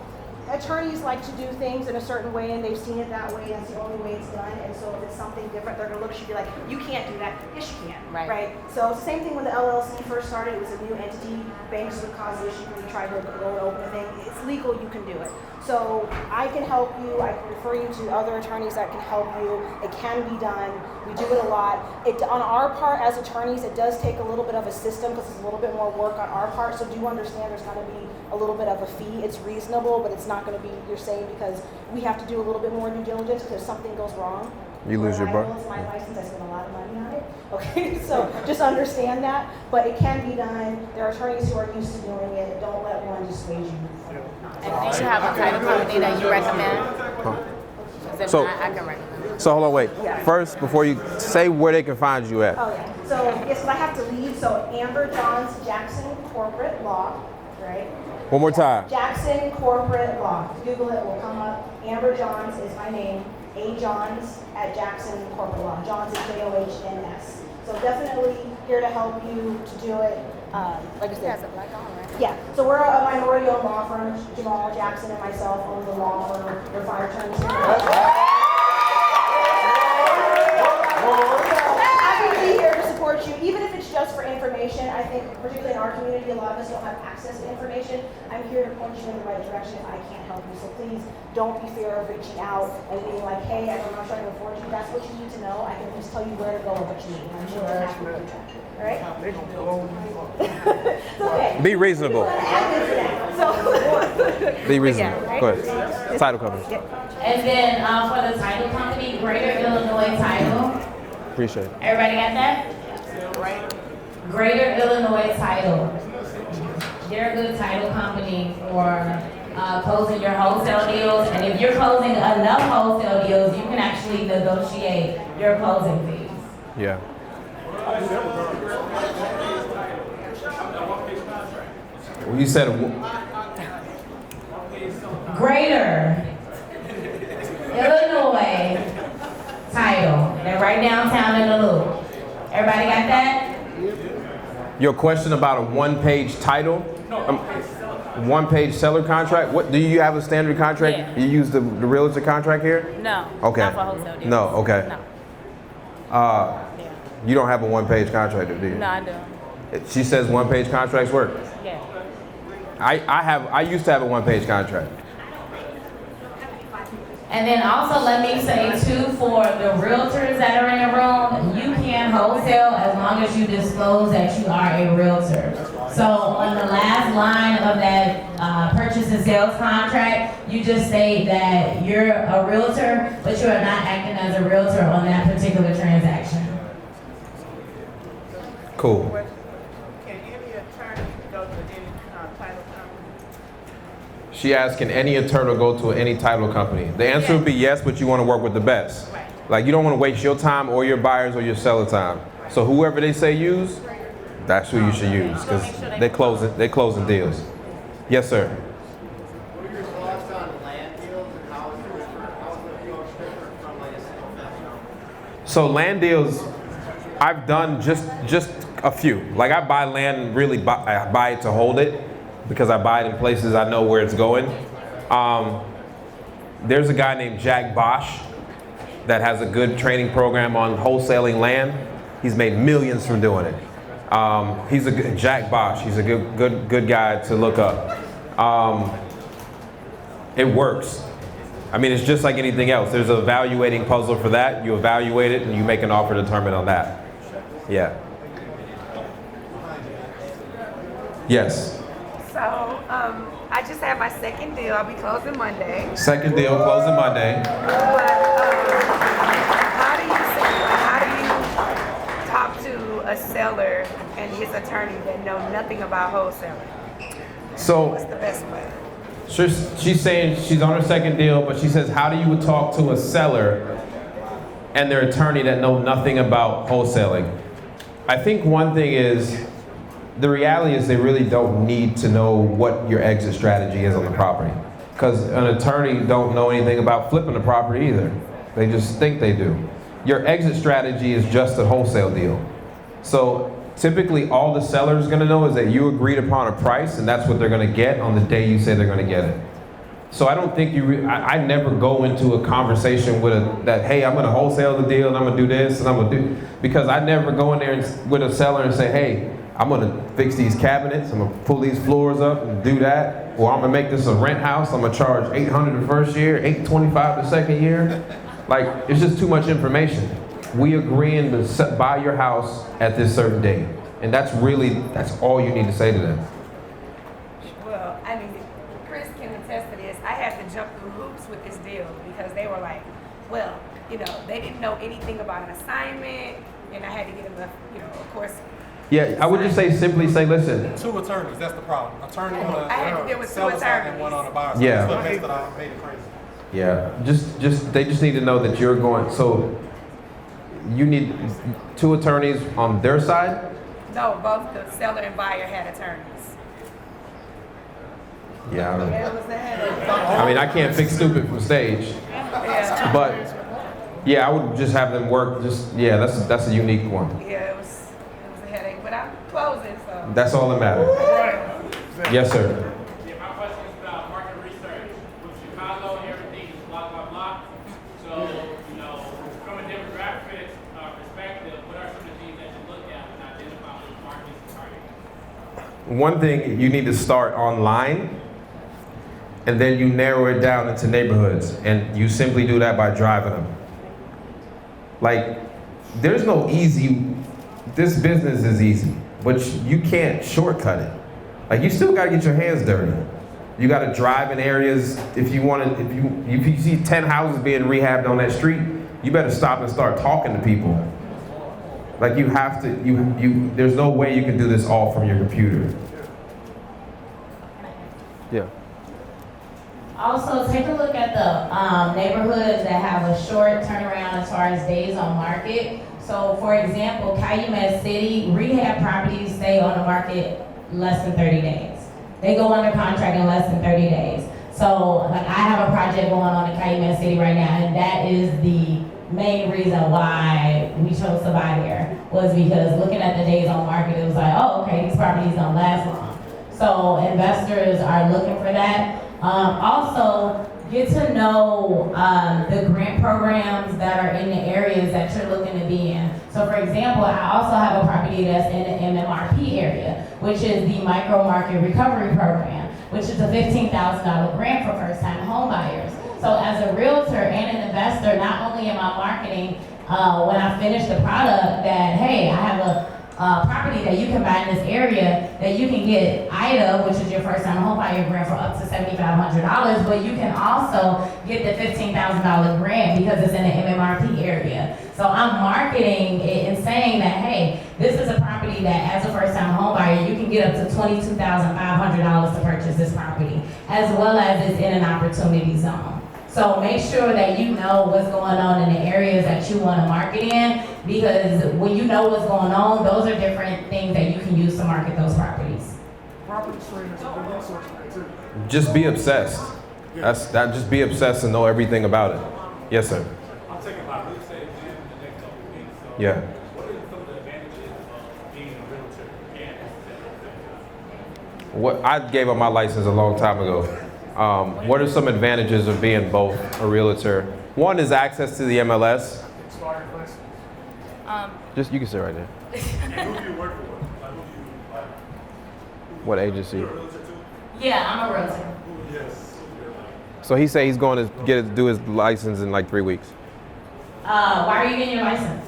attorneys like to do things in a certain way, and they've seen it that way. That's the only way it's done. And so if it's something different, they're gonna look at you and be like, you can't do that. Yes, you can. Right. So it's the same thing when the LLC first started. It was a new entity. Banks would cause issue when you tried to go and open a thing. It's legal. You can do it. So I can help you. I can refer you to other attorneys that can help you. It can be done. We do it a lot. On our part as attorneys, it does take a little bit of a system because it's a little bit more work on our part. So do understand there's going to be a little bit of a fee. It's reasonable, but it's not going to be, you're saying, because we have to do a little bit more due diligence because something goes wrong. You lose your butt. butt. It's my license. I spend a lot of money on it. Okay, so just understand that. But it can be done. There are attorneys who are used to doing it. Don't let one dissuade you. And do you have a title company that you recommend? So- I can recommend. So hold on, wait. First, before you say where they can find you at. Oh, yeah. So, yes, but I have to leave. So, Amber Johns Jackson Corporate Law, right? One more time. Jackson Corporate Law. Google it, will come up. Amber Johns is my name. A. Johns at Jackson Corporate Law. Johns is Johns. So definitely here to help you to do it. Like I said, yeah. So we're a minority-owned law firm. Jamal Jackson and myself own the law firm. We're fire attorneys. Happy to be here to support you, even if it's just for information. I think, particularly in our community, a lot of us don't have access to information. I'm here to point you in the right direction if I can't help you. So please don't be fear of reaching out and being like, hey, I'm not trying to afford you. That's what you need to know. I can just tell you where to go and what you need. I'm sure I'm happy to do that. All right? It's okay. Be reasonable. So, Be reasonable. Go ahead. Title company. And then for the title company, Greater Illinois Title. Appreciate it. Everybody got that? Greater Illinois Title. They're a good title company for closing your wholesale deals. And if you're closing enough wholesale deals, you can actually negotiate your closing fees. Yeah. Well, you said Greater Illinois Title. They're right downtown in the Loop. Everybody got that? your question about a one-page title, one-page seller contract. What do you have a standard contract? Yeah. You use the realtor contract here? No. Okay. Not for wholesale deals. No. Okay. No. You don't have a one-page contract, do you? No, I do. She says one-page contracts work. Yeah. I used to have a one-page contract. And then also let me say too, for the realtors that are in the room, you can wholesale as long as you disclose that you are a realtor. So on the last line of that purchase and sales contract, you just state that you're a realtor, but you are not acting as a realtor on that particular transaction. Cool. Can any attorney go to any title company? She asked, can any attorney go to any title company? The answer would be yes, but you want to work with the best. Right. Like, you don't want to waste your time or your buyers or your seller time. So whoever they say use, that's who you should use, because they're closing deals. Yes, sir. What are your thoughts on land deals and how is it different from like a single family home? So land deals, I've done just a few. Like, I buy land, really I buy it to hold it, because I buy it in places I know where it's going. There's a guy named Jack Bosch that has a good training program on wholesaling land. He's made millions from doing it. He's a good, Jack Bosch. He's a good guy to look up. It works. I mean, it's just like anything else. There's an evaluating puzzle for that. You evaluate it and you make an offer determined on that. Yeah. Yes. So, I just had my second deal. I'll be closing Monday. Second deal, closing Monday. But how do you talk to a seller and his attorney that know nothing about wholesaling? So What's the best way? she's saying she's on her second deal, but she says, how do you talk to a seller and their attorney that know nothing about wholesaling? I think one thing is, the reality is they really don't need to know what your exit strategy is on the property. Because an attorney don't know anything about flipping the property either. They just think they do. Your exit strategy is just a wholesale deal. So typically all the seller's gonna know is that you agreed upon a price and that's what they're gonna get on the day you say they're gonna get it. So I don't think I never go into a conversation with that, hey, I'm gonna wholesale the deal and I'm gonna do this and I'm gonna do, because I never go in there with a seller and say, hey, I'm gonna fix these cabinets, I'm gonna pull these floors up and do that, or I'm gonna make this a rent house, I'm gonna charge $800 the first year, $825 the second year. Like, it's just too much information. We agreeing to buy your house at this certain date. And that's all you need to say to them. Well, I mean, Chris can attest to this. I had to jump through hoops with this deal because they were like, well, they didn't know anything about an assignment, and I had to get them of course. Yeah, I would just simply say, listen. Two attorneys, that's the problem. Attorney on I had to deal the with two seller side and attorneys. one on the buyer side. Yeah. That's what makes it all made it crazy. Yeah, they just need to know that you're going, so you need two attorneys on their side? No, both the seller and buyer had attorneys. Yeah, I don't That was the headache. I mean, I can't fix stupid from stage, Yeah. but yeah, I would just have them work, that's a unique one. Yeah, it was a headache, but I'm closing, so. That's all that matters. Yes, sir. Yeah, my question is about market research. With Chicago, everything is block by block. So, from a demographic perspective, what are some of the things that you look at when identifying which markets to target? One thing, you need to start online, and then you narrow it down into neighborhoods, and you simply do that by driving them. Like, there's no easy, this business is easy, but you can't shortcut it. Like, you still gotta get your hands dirty. You gotta drive in areas, if you see 10 houses being rehabbed on that street, you better stop and start talking to people. Like, you have to, there's no way you can do this all from your computer. Yeah. Also, take a look at the neighborhoods that have a short turnaround as far as days on market. So, for example, Calumet City, rehab properties stay on the market less than 30 days. They go under contract in less than 30 days. So, like, I have a project going on in Calumet City right now, and that is the main reason why we chose to buy there, was because looking at the days on market, it was like, oh, okay, these properties don't last long. So investors are looking for that. Also, get to know the grant programs that are in the areas that you're looking to be in. So for example, I also have a property that's in the MMRP area, which is the Micro Market Recovery Program, which is a $15,000 grant for first-time home buyers. So as a realtor and an investor, not only am I marketing when I finish the product that, hey, I have a property that you can buy in this area that you can get IDA, which is your first-time home buyer grant, for up to $7,500, but you can also get the $15,000 grant because it's in the MMRP area. So I'm marketing it and saying that, hey, this is a property that as a first-time home buyer, you can get up to $22,500 to purchase this property, as well as it's in an opportunity zone. So make sure that you know what's going on in the areas that you want to market in, because when you know what's going on, those are different things that you can use to market those properties. Just be obsessed. Just be obsessed and know everything about it. Yes, sir. I'm taking my real estate exam in the next couple of weeks. So Yeah. what are some of the advantages of being a realtor and I gave up my license a long time ago. What are some advantages of being both a realtor? One is access to the MLS. Just, you can sit right there. And who do you work for? Like, who do you like? What agency? You're a realtor too? Yeah, I'm a realtor. Yes. So he said he's going to do his license in like 3 weeks. Why are you getting your license?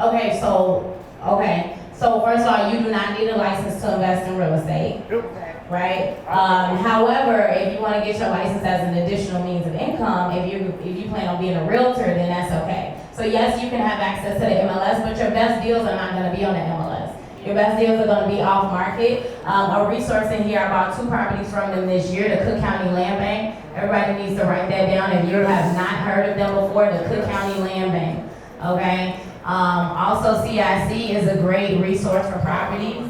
Okay, so first of all, you do not need a license to invest in real estate, right? However, if you want to get your license as an additional means of income, if you plan on being a realtor, then that's okay. So yes, you can have access to the MLS, but your best deals are not going to be on the MLS. Your best deals are going to be off market. A resource in here, I bought 2 properties from them this year, the Cook County Land Bank. Everybody needs to write that down if you have not heard of them before, the Cook County Land Bank, okay? Also, CIC is a great resource for properties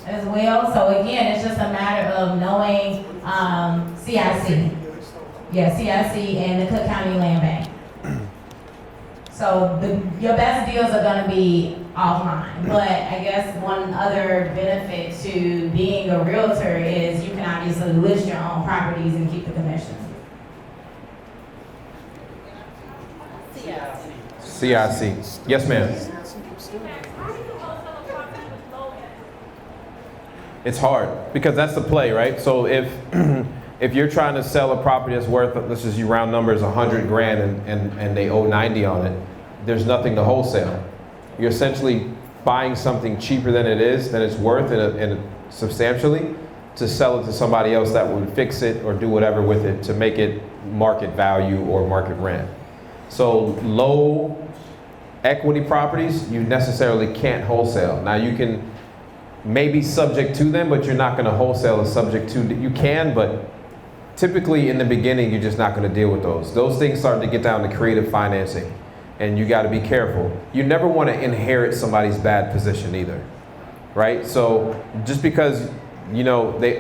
as well. So again, it's just a matter of knowing CIC. Yeah, CIC and the Cook County Land Bank. So your best deals are gonna be offline. But I guess one other benefit to being a realtor is you can obviously list your own properties and keep the commission. CIC. Yes, ma'am. It's hard because that's the play, right? So if if you're trying to sell a property that's worth, let's just use round numbers, 100 grand and they owe 90 on it, there's nothing to wholesale. You're essentially buying something cheaper than it's worth and substantially to sell it to somebody else that would fix it or do whatever with it to make it market value or market rent. So low equity properties, you necessarily can't wholesale. Now you can maybe subject to them, but you're not going to wholesale a subject to. You can, but typically in the beginning, you're just not going to deal with those. Those things start to get down to creative financing, and you got to be careful. You never want to inherit somebody's bad position either, right? So just because they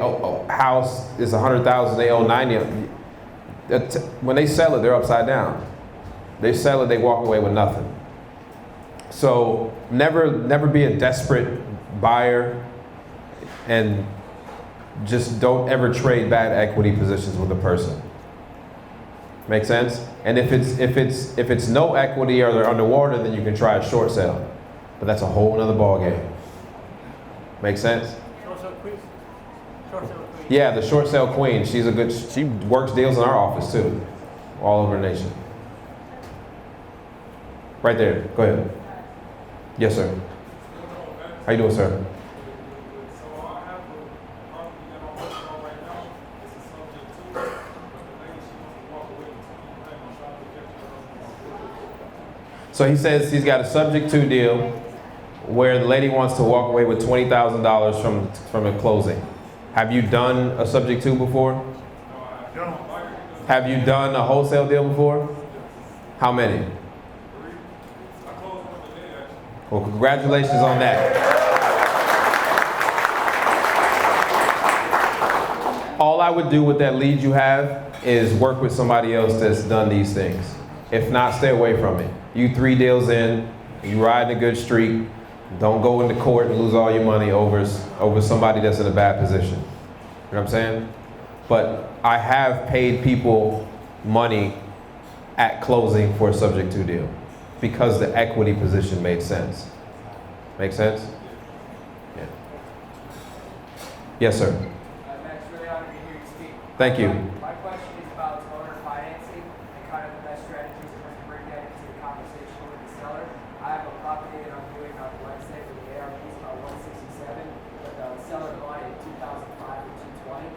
house is 100,000, they owe 90. When they sell it, they're upside down. They sell it, they walk away with nothing. So never be a desperate buyer, and just don't ever trade bad equity positions with a person. Make sense? And if it's no equity or they're underwater, then you can try a short sale. But that's a whole nother ball game. Make sense? Yeah, the short sale queen. She works deals in our office too, all over the nation. Right there. Go ahead. Yes, sir. How you doing, sir? So he says he's got a subject to deal where the lady wants to walk away with $20,000 from a closing. Have you done a subject to before? Have you done a wholesale deal before? How many? Well, congratulations on that. All I would do with that lead you have is work with somebody else that's done these things. If not, stay away from it. You 3 deals in, you riding a good streak, don't go into court and lose all your money over somebody that's in a bad position. You know what I'm saying? But I have paid people money at closing for a subject to deal, because the equity position made sense. Make sense? Yeah. Yes, sir. Max, really honored to hear you speak. Thank you. My question is about owner financing and kind of the best strategies to bring that into the conversation with the seller. I have a property that I'm doing on Wednesday with the ARP is about 167, but the seller bought it in 2005 or 220.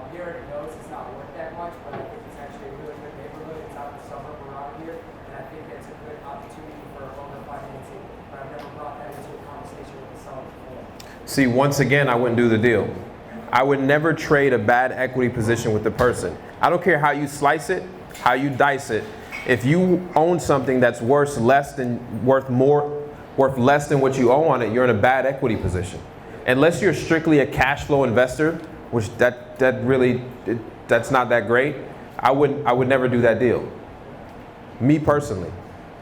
He already knows it's not worth that much, but I think it's actually a really good neighborhood. It's out in the suburb around here, and I think that's a good opportunity for owner financing. But I've never brought that into a conversation with the seller before. See, once again, I wouldn't do the deal. I would never trade a bad equity position with the person. I don't care how you slice it, how you dice it. If you own something that's worth less than what you owe on it, you're in a bad equity position. Unless you're strictly a cash flow investor, which that's not that great, I would never do that deal. Me personally,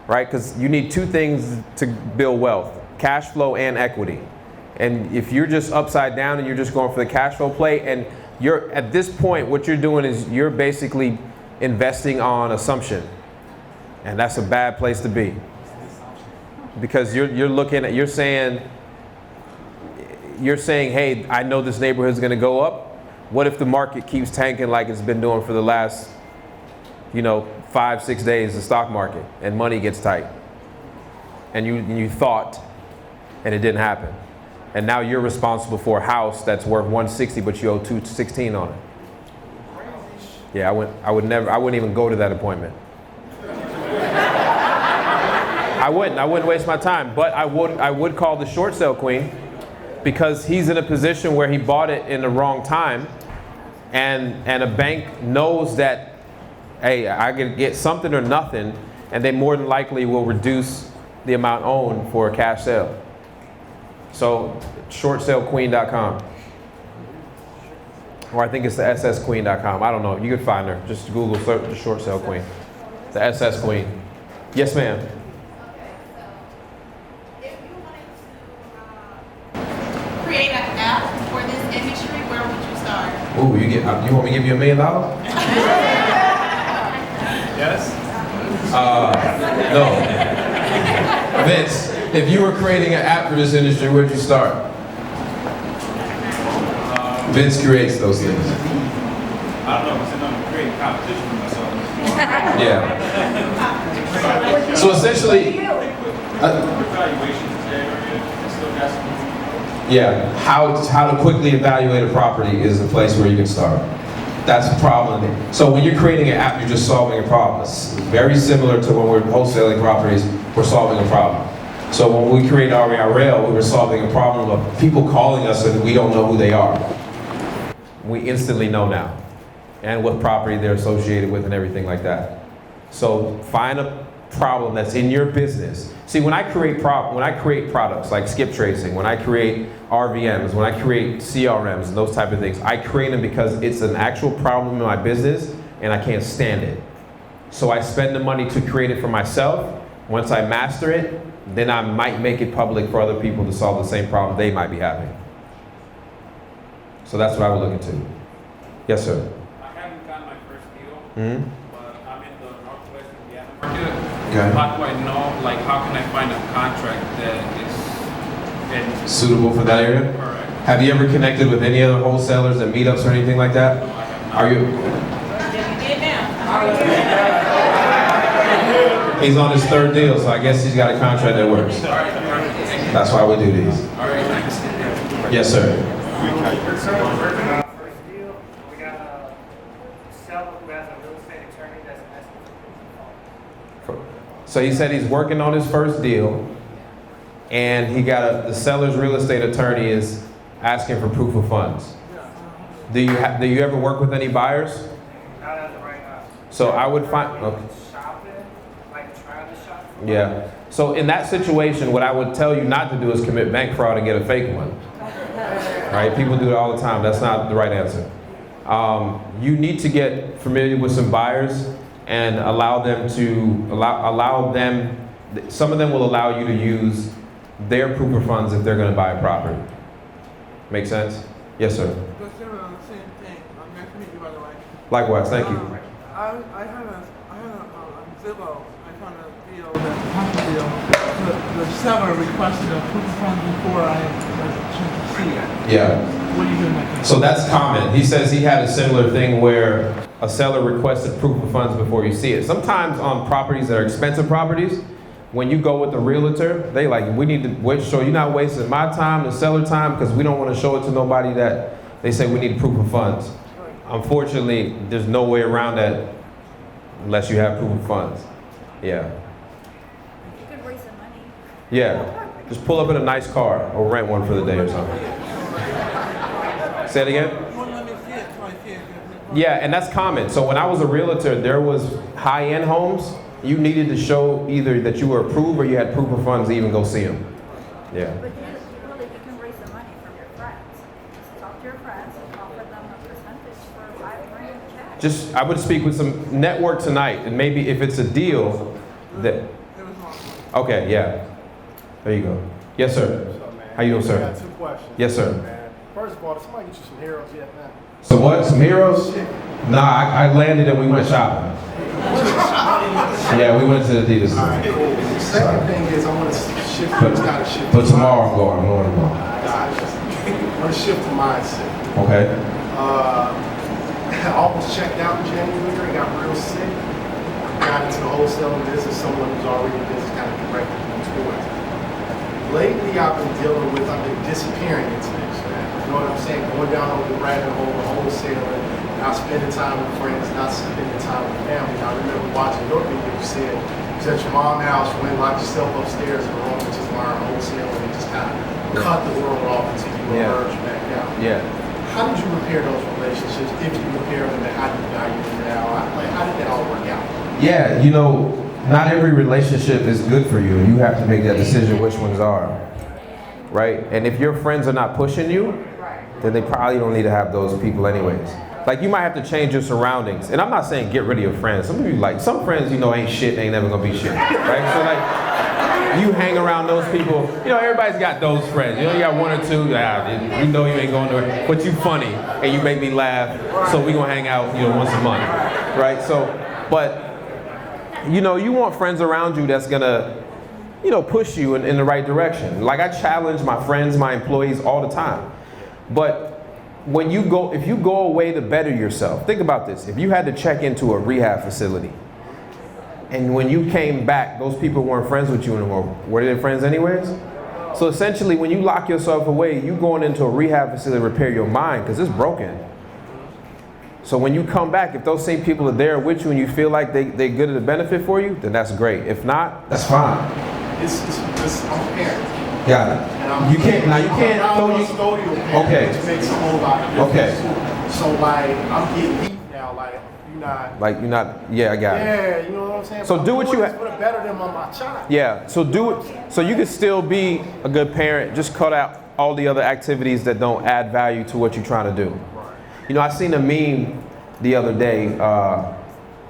right? Because you need 2 things to build wealth: cash flow and equity. And if you're just upside down and you're just going for the cash flow play, and you're at this point, what you're doing is you're basically investing on assumption, and that's a bad place to be, because you're saying, hey, I know this neighborhood is going to go up. What if the market keeps tanking like it's been doing for the last 5-6 days, the stock market, and money gets tight? and you thought, and it didn't happen. And now you're responsible for a house that's worth 160, but you owe 216 on it. Yeah, I wouldn't even go to that appointment. I wouldn't waste my time, but I would call the short sale queen, because he's in a position where he bought it in the wrong time, and a bank knows that, hey, I could get something or nothing, and they more than likely will reduce the amount owed for a cash sale. So shortsalequeen.com. Or I think it's the ssqueen.com. I don't know. You can find her. Just Google search the short sale queen. The SS queen. Yes, ma'am. Okay, so if you wanted to create an app for this industry, where would you start? Ooh, you want me to give you $1 million? Yes? No. Vince, if you were creating an app for this industry, where'd you start? Vince creates those things. I don't know, because I'm creating competition for myself. Yeah. So essentially, yeah, how to quickly evaluate a property is the place where you can start. That's the problem. So when you're creating an app, you're just solving a problem. It's very similar to when we're wholesaling properties, we're solving a problem. So when we created REI Rail, we were solving a problem of people calling us and we don't know who they are. We instantly know now, and what property they're associated with and everything like that. So find a problem that's in your business. See, when I create products like skip tracing, when I create RVMs, when I create CRMs and those type of things, I create them because it's an actual problem in my business and I can't stand it. So I spend the money to create it for myself. Once I master it, then I might make it public for other people to solve the same problem they might be having. So that's what I would look into. Yes, sir. I haven't gotten my first deal, Mm-hmm. but I'm in the Northwest Indiana market. Okay. How do I know, like, how can I find a contract that is Suitable for that area? correct? Have you ever connected with any other wholesalers at meetups or anything like that? Are you? He's on his third deal, so I guess he's got a contract that works. That's why we do these. All right, thanks. Yes, sir. First deal, we got a seller who has a real estate attorney that's asking for. So he said he's working on his first deal, and he got the seller's real estate attorney is asking for proof of funds. Do you ever work with any buyers? Not as of right now. So I would find. Okay. Shopping, like trying to shop. Yeah. So in that situation, what I would tell you not to do is commit bank fraud and get a fake one. Right? People do it all the time. That's not the right answer. You need to get familiar with some buyers and allow them. Some of them will allow you to use their proof of funds if they're going to buy a property. Make sense? Yes, sir. Because they're on the same thing. Nice to meet you, by the way. Likewise. Thank you. I had a Zillow. I found a deal, the seller requested a proof of funds before I had a chance to see it. Yeah. What are you doing with that? So that's common. He says he had a similar thing where a seller requested proof of funds before you see it. Sometimes on properties that are expensive properties, when you go with the realtor, they like, we need to wait, so you're not wasting my time, the seller time, because we don't want to show it to nobody that they say we need proof of funds. Unfortunately, there's no way around that unless you have proof of funds. Yeah. You could raise some money. Yeah. Just pull up in a nice car or rent one for the day or something. Say it again? Yeah, and that's common. So when I was a realtor, there was high-end homes. You needed to show either that you were approved or you had proof of funds to even go see them. Yeah. But you can raise some money from your friends. Just talk to your friends and offer them a percentage for $5,000 cash. I would speak with some network tonight, and maybe if it's a deal that. Okay, yeah. There you go. Yes, sir. What's up, man? How you doing, sir? I got 2 questions. Yes, sir. Man. First of all, did somebody get you some heroes yet, man? So what? Some heroes? Nah, I landed and we went shopping. Yeah, we went to the Adidas. All right, cool. Second thing is, I want to shift. But tomorrow I'm going. I'm going tomorrow. I want to shift the mindset. Okay. I almost checked out in January, got real sick. Got into the wholesaling business. Someone who's already in business kind of directed me to towards it. Lately, I've been disappearing incidents, man. You know what I'm saying? Going down over the rabbit hole of wholesaling, not spending time with friends, not spending time with family. I remember watching your video, you said you was at your mom's house, you went locked yourself upstairs in the room and just learned wholesale and just kind of cut the world off until you emerge back down. Yeah. How did you repair those relationships? If you repair them, then how do you value them now? Like, how did that all work out? Yeah, you know, not every relationship is good for you. You have to make that decision which ones are, right? And if your friends are not pushing you, then they probably don't need to have those people anyways. Like, you might have to change your surroundings. And I'm not saying get rid of your friends. Some of you, like, some friends, you know, ain't shit, ain't never gonna be shit, right? So, like, you hang around those people. You know, everybody's got those friends. You know, you got one or two, you know you ain't going nowhere, but you funny, and you make me laugh, so we gonna hang out, you know, once a month, right? So, but, you know, you want friends around you that's gonna, you know, push you in the right direction. Like, I challenge my friends, my employees all the time. But when you go, if you go away to better yourself, think about this. If you had to check into a rehab facility, and when you came back, those people weren't friends with you anymore, were they friends anyways? So essentially, when you lock yourself away, you going into a rehab facility to repair your mind, because it's broken. So when you come back, if those same people are there with you and you feel like they're good at a benefit for you, then that's great. If not, that's fine. I'm a parent. Got it. You can't throw you. Okay. To make some whole lot of difference. Okay. So like, I'm getting deep now. Like, you're not. Yeah, I got it. Yeah, you know what I'm saying? So do what you have. Put it better than my child. Yeah. So do it. So you can still be a good parent. Just cut out all the other activities that don't add value to what you're trying to do. You know, I seen a meme the other day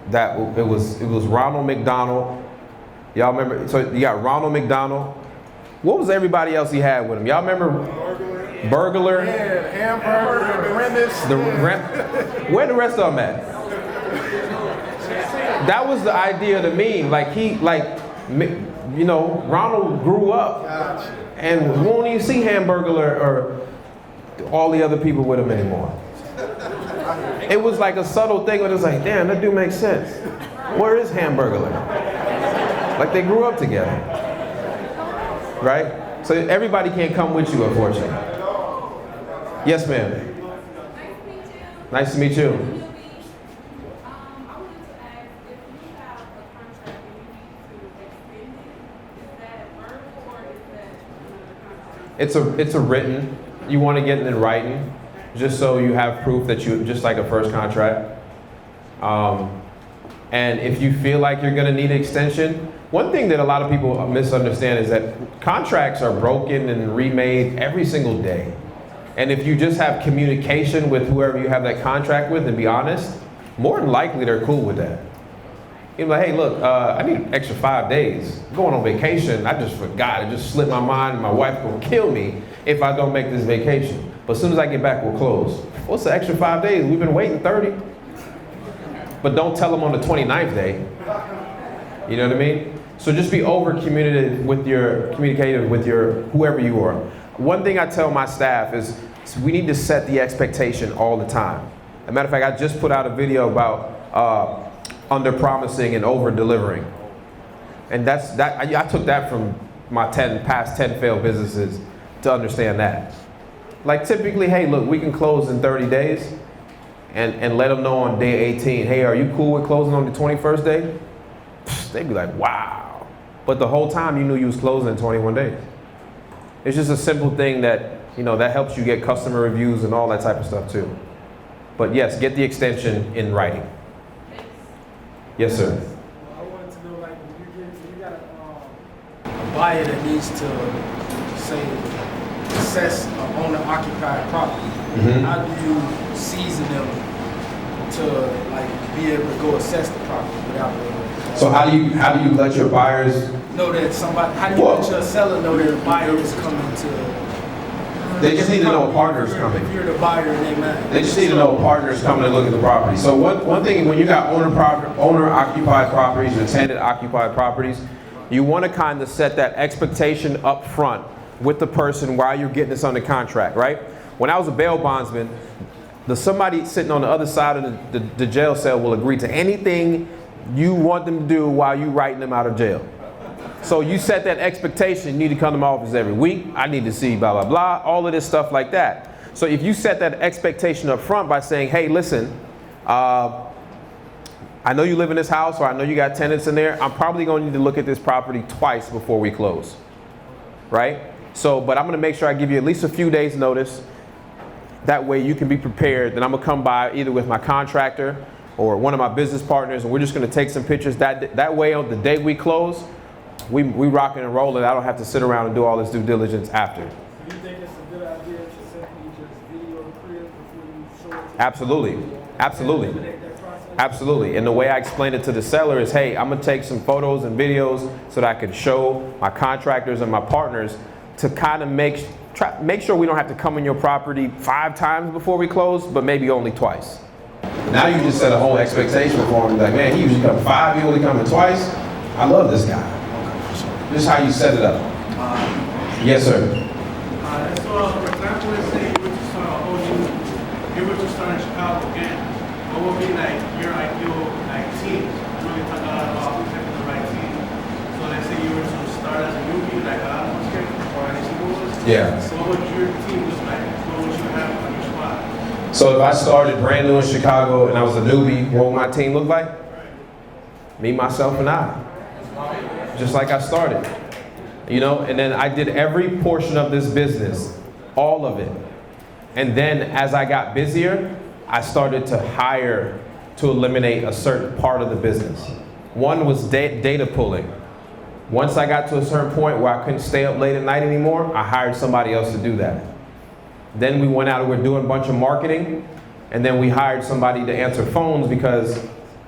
that it was Ronald McDonald. Y'all remember? So you got Ronald McDonald. What was everybody else he had with him? Y'all remember? Burglar. Yeah, hamburger, grimace. Where the rest of them at? That was the idea of the meme. Like you know, Ronald grew up and we won't even see Hamburglar or all the other people with him anymore. It was like a subtle thing where it was like, damn, that dude makes sense. Where is Hamburglar? Like, they grew up together. Right? So everybody can't come with you, unfortunately. Yes, ma'am. Nice to meet you. It's a written. You want to get it in writing, just so you have proof that you, just like a first contract. And if you feel like you're going to need an extension, one thing that a lot of people misunderstand is that contracts are broken and remade every single day. And if you just have communication with whoever you have that contract with and be honest, more than likely they're cool with that. You're like, hey, look, I need an extra 5 days. I'm going on vacation. I just forgot. It just slipped my mind. My wife will kill me if I don't make this vacation. But as soon as I get back, we'll close. What's the extra 5 days? We've been waiting 30. But don't tell them on the 29th day. You know what I mean? So just be communicative with your whoever you are. One thing I tell my staff is we need to set the expectation all the time. As a matter of fact, I just put out a video about under promising and over delivering. And I took that from my past 10 failed businesses to understand that. Like, typically, hey, look, we can close in 30 days and let them know on day 18, hey, are you cool with closing on the 21st day? They'd be like, wow. But the whole time you knew you was closing in 21 days. It's just a simple thing that, you know, that helps you get customer reviews and all that type of stuff too. But yes, get the extension in writing. Yes, sir. I wanted to know, like, when you got a buyer that needs to, say, assess an owner-occupied property. How do you season them to, like, be able to go assess the property without the... So how do you let your buyers know that somebody? How do you let your seller know that a buyer is coming to? They just need to know a partner is coming. If you're the buyer, they just need to know a partner is coming to look at the property. So one thing, when you got owner-occupied properties or tenant-occupied properties, you want to kind of set that expectation up front with the person while you're getting this under contract, right? When I was a bail bondsman, somebody sitting on the other side of the jail cell will agree to anything you want them to do while you writing them out of jail. So you set that expectation, you need to come to my office every week, I need to see blah, blah, blah, all of this stuff like that. So if you set that expectation up front by saying, hey, listen, I know you live in this house, or I know you got tenants in there, I'm probably gonna need to look at this property twice before we close, right? So, but I'm gonna make sure I give you at least a few days notice. That way you can be prepared. Then I'm gonna come by either with my contractor or one of my business partners, and we're just gonna take some pictures. That way on the day we close, we rocking and rolling. I don't have to sit around and do all this due diligence after. Do you think it's a good idea to simply just video the crib before you show it to Absolutely, absolutely, absolutely. And the way I explained it to the seller is, hey, I'm gonna take some photos and videos so that I can show my contractors and my partners to kind of make sure we don't have to come in your property 5 times before we close, but maybe only twice. Now you just set a whole expectation for him. Like, man, he usually comes 5, he only coming twice. I love this guy. This is how you set it up. Yes, sir. So, for example, let's say you were to start in Chicago again, what would be like your ideal team? I know you talk a lot about who's picking the right team. So let's say you were to start as a newbie, like or an Yeah. So what would your team look like? What would you have on your spot? So if I started brand new in Chicago and I was a newbie, what would my team look like? Me, myself, and I. Just like I started. You know, and then I did every portion of this business, all of it. And then as I got busier, I started to hire to eliminate a certain part of the business. One was data pulling. Once I got to a certain point where I couldn't stay up late at night anymore, I hired somebody else to do that. Then we went out and we're doing a bunch of marketing, and then we hired somebody to answer phones because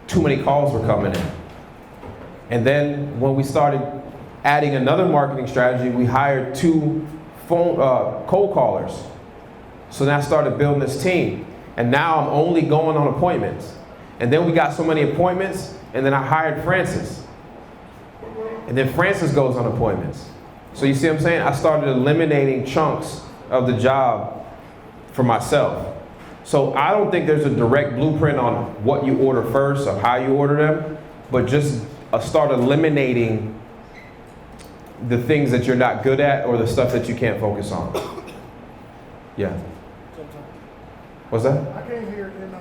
too many calls were coming in. And then when we started adding another marketing strategy, we hired 2 cold callers. So then I started building this team. And now I'm only going on appointments. And then we got so many appointments, and then I hired Francis. And then Francis goes on appointments. So you see what I'm saying? I started eliminating chunks of the job for myself. So I don't think there's a direct blueprint on what you order first or how you order them, but just start eliminating the things that you're not good at or the stuff that you can't focus on. Yeah. What's that? I came here in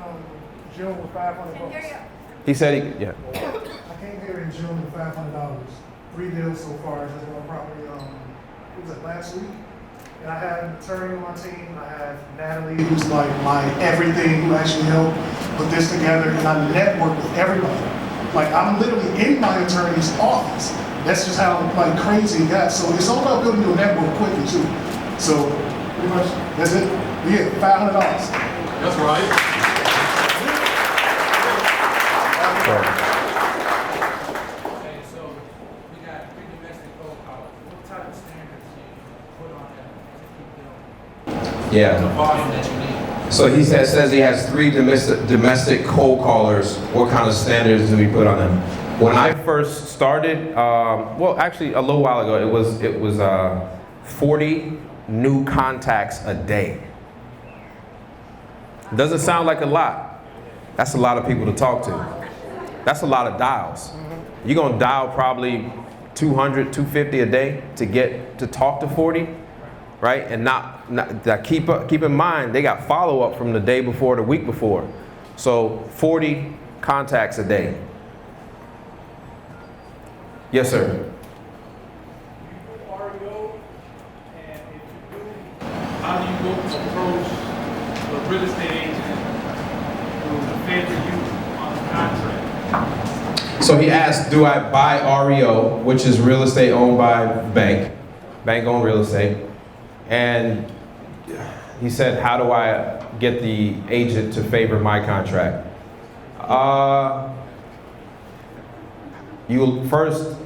June with $500. He said he, yeah. I came here in June with $500. 3 deals so far, just one property. What was it, last week? And I had an attorney on my team. I have Natalie, who's like my everything, who actually helped put this together. And I network with everybody. Like, I'm literally in my attorney's office. That's just how like crazy it got. So it's all about building your network quickly too. So pretty much that's it. Yeah, $500. That's right. Okay, so we got 3 domestic cold callers. What type of standards do you put on them to keep them? Yeah. The volume that you need. So he says he has 3 domestic cold callers. What kind of standards do we put on them? When I first started, well, actually a little while ago, it was 40 new contacts a day. Doesn't sound like a lot. That's a lot of people to talk to. That's a lot of dials. You're gonna dial probably 200, 250 a day to get to talk to 40, right? And not keep in mind, they got follow-up from the day before, the week before. So 40 contacts a day. Yes, sir. REO, and if you do, how do you go approach the real estate agent who defends you on the contract? So he asked, do I buy REO, which is real estate owned by bank-owned real estate, and he said, how do I get the agent to favor my contract?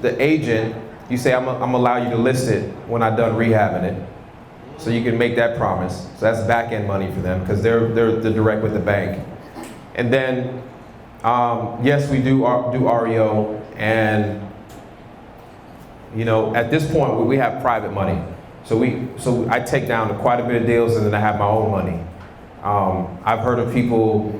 The agent, you say, I'm gonna allow you to list it when I'm done rehabbing it. So you can make that promise. So that's back end money for them because they're direct with the bank. And then, yes, we do REO, and you know, at this point we have private money. So I take down quite a bit of deals, and then I have my own money. I've heard of people,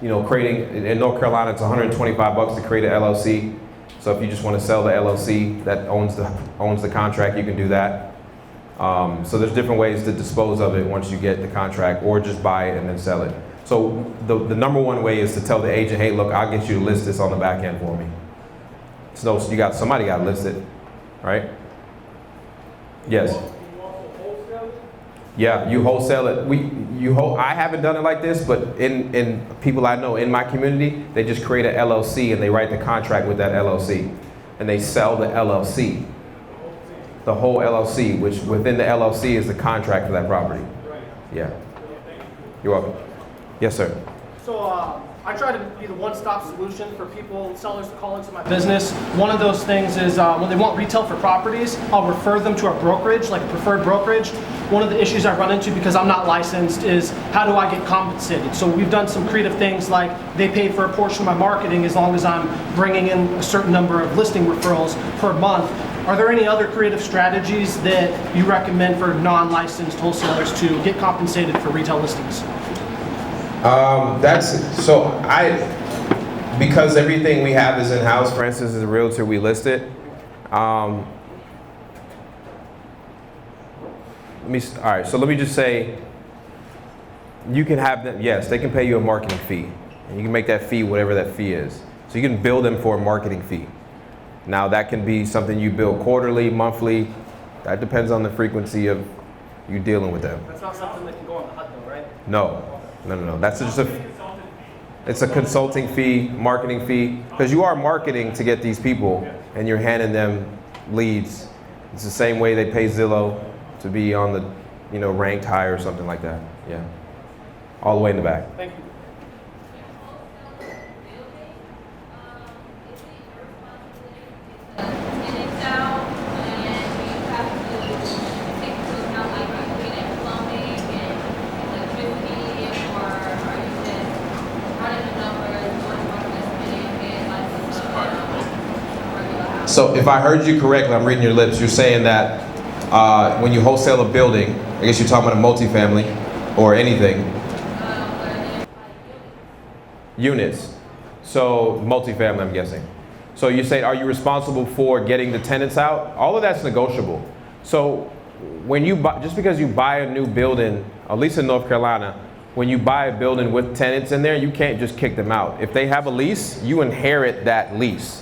you know, creating in North Carolina, it's $125 to create an LLC. So if you just want to sell the LLC that owns the contract, you can do that. So there's different ways to dispose of it once you get the contract, or just buy it and then sell it. So the number one way is to tell the agent, hey, look, I'll get you to list this on the back end for me. So somebody got to list it, right? Yes. Yeah, you wholesale it. I haven't done it like this, but in people I know in my community, they just create an LLC and they write the contract with that LLC, and they sell the LLC, the whole LLC, which within the LLC is the contract for that property. Yeah. You're welcome. Yes, sir. So I try to be the one-stop solution for people, sellers to call into my business. One of those things is when they want retail for properties, I'll refer them to a brokerage, like a preferred brokerage. One of the issues I run into because I'm not licensed is how do I get compensated? So we've done some creative things like they pay for a portion of my marketing as long as I'm bringing in a certain number of listing referrals per month. Are there any other creative strategies that you recommend for non-licensed wholesalers to get compensated for retail listings? Because everything we have is in-house, for instance, as a realtor, we list it. All right, so let me just say, you can have them, yes, they can pay you a marketing fee. And you can make that fee whatever that fee is. So you can bill them for a marketing fee. Now that can be something you bill quarterly, monthly. That depends on the frequency of you dealing with them. That's not something that can go on the HUD though, right? No. That's just it's a consulting fee, marketing fee, because you are marketing to get these people and you're handing them leads. It's the same way they pay Zillow to be on the, ranked high or something like that. Yeah. All the way in the back. Thank you. So if I heard you correctly, I'm reading your lips, you're saying that when you wholesale a building, I guess you're talking about a multifamily or anything. Units. So multifamily, I'm guessing. So you say, are you responsible for getting the tenants out? All of that's negotiable. So when you buy, just because you buy a new building, at least in North Carolina, when you buy a building with tenants in there, you can't just kick them out. If they have a lease, you inherit that lease.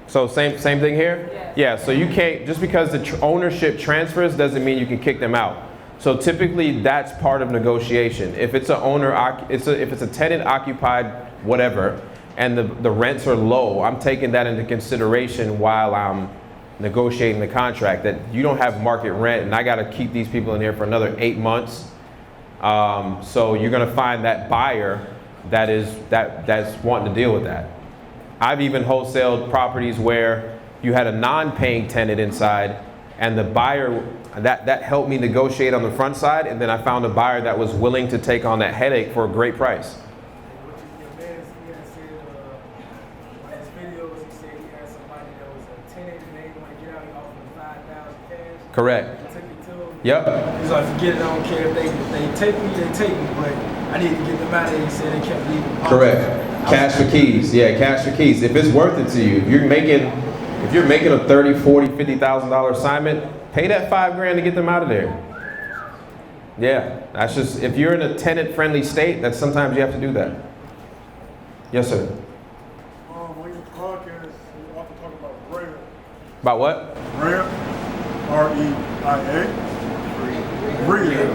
So same thing here? Yeah, so you can't, just because the ownership transfers doesn't mean you can kick them out. So typically that's part of negotiation. If it's a if it's a tenant occupied whatever, and the rents are low, I'm taking that into consideration while I'm negotiating the contract, that you don't have market rent and I gotta keep these people in here for another 8 months. So you're gonna find that buyer that's wanting to deal with that. I've even wholesaled properties where you had a non-paying tenant inside, and the buyer, that helped me negotiate on the front side, and then I found a buyer that was willing to take on that headache for a great price. Correct. Yep. He's like, forget it, I don't care if they take me, they take me, but I need to get them out of here. He said they kept leaving. Correct. Cash for keys. Yeah, cash for keys. If it's worth it to you, if you're making a $30,000, $40,000, $50,000 assignment, pay that $5,000 to get them out of there. Yeah, that's just, if you're in a tenant-friendly state, that sometimes you have to do that. Yes, sir. On your podcast, you often talk about REIA. About what? REIA. R-E-I-A. REIA.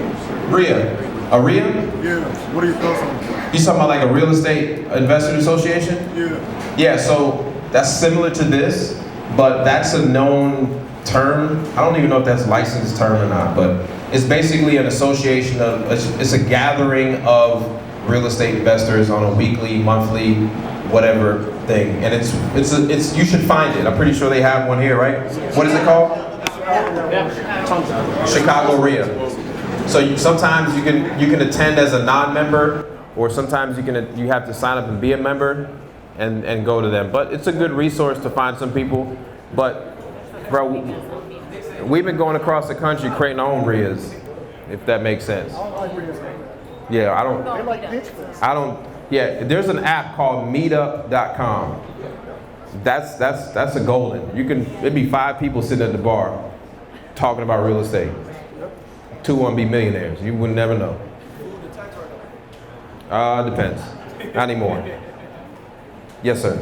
REIA. A REIA? Yeah. What are your thoughts on that? You talking about like a real estate investor association? Yeah. Yeah, so that's similar to this, but that's a known term. I don't even know if that's a licensed term or not, but it's basically an association of, it's a gathering of real estate investors on a weekly, monthly, whatever thing. And it's you should find it. I'm pretty sure they have one here, right? What is it called? Chicago REIA. So sometimes you can attend as a non-member, or sometimes you have to sign up and be a member and go to them. But it's a good resource to find some people. But bro, we've been going across the country creating our own REIAs, if that makes sense. Yeah, I don't. Yeah, there's an app called Meetup.com. That's a golden. It'd be 5 people sitting at the bar talking about real estate. 2 want to be millionaires. You would never know. Depends. Not anymore. Yes, sir.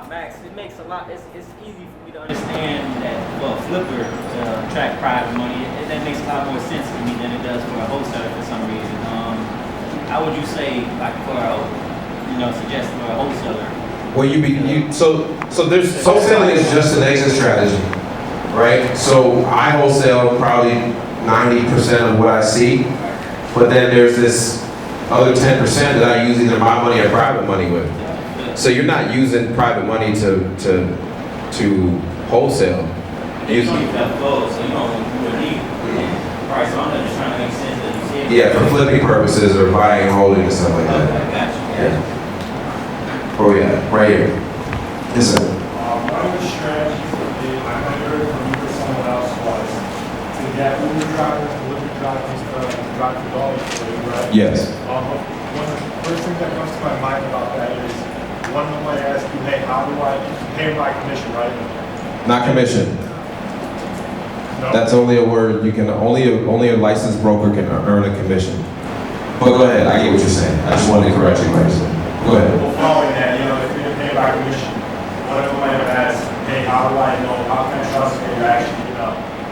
Max, it makes a lot. It's easy for me to understand that for a flipper to attract private money. That makes a lot more sense to me than it does for a wholesaler for some reason. How would you say, like, for a, suggest for a wholesaler? Well, so there's wholesaling is just an exit strategy, right? So I wholesale probably 90% of what I see, but then there's this other 10% that I use either my money or private money with. So you're not using private money to wholesale. You don't even have goals, so you don't need price on it. Just trying to make sense that you see it. Yeah, for flipping purposes or buying and holding and stuff like that. Okay, gotcha. Yeah. Oh yeah, right here. Yes, sir. One of the strategies that I heard from you or someone else was to get Uber drivers, delivery drivers, drive the dollars for you, right? Yes. One of the first things that comes to my mind about that is one of them might ask you, hey, how do I pay my commission, right? Not commission. No. That's only a word. You can only a licensed broker can earn a commission. But go ahead. I get what you're saying. I just wanted to correct you, person. Go ahead. Well, following that, if you're going to pay by commission, one of them might have asked, hey, how do I know, how can I trust that you're actually,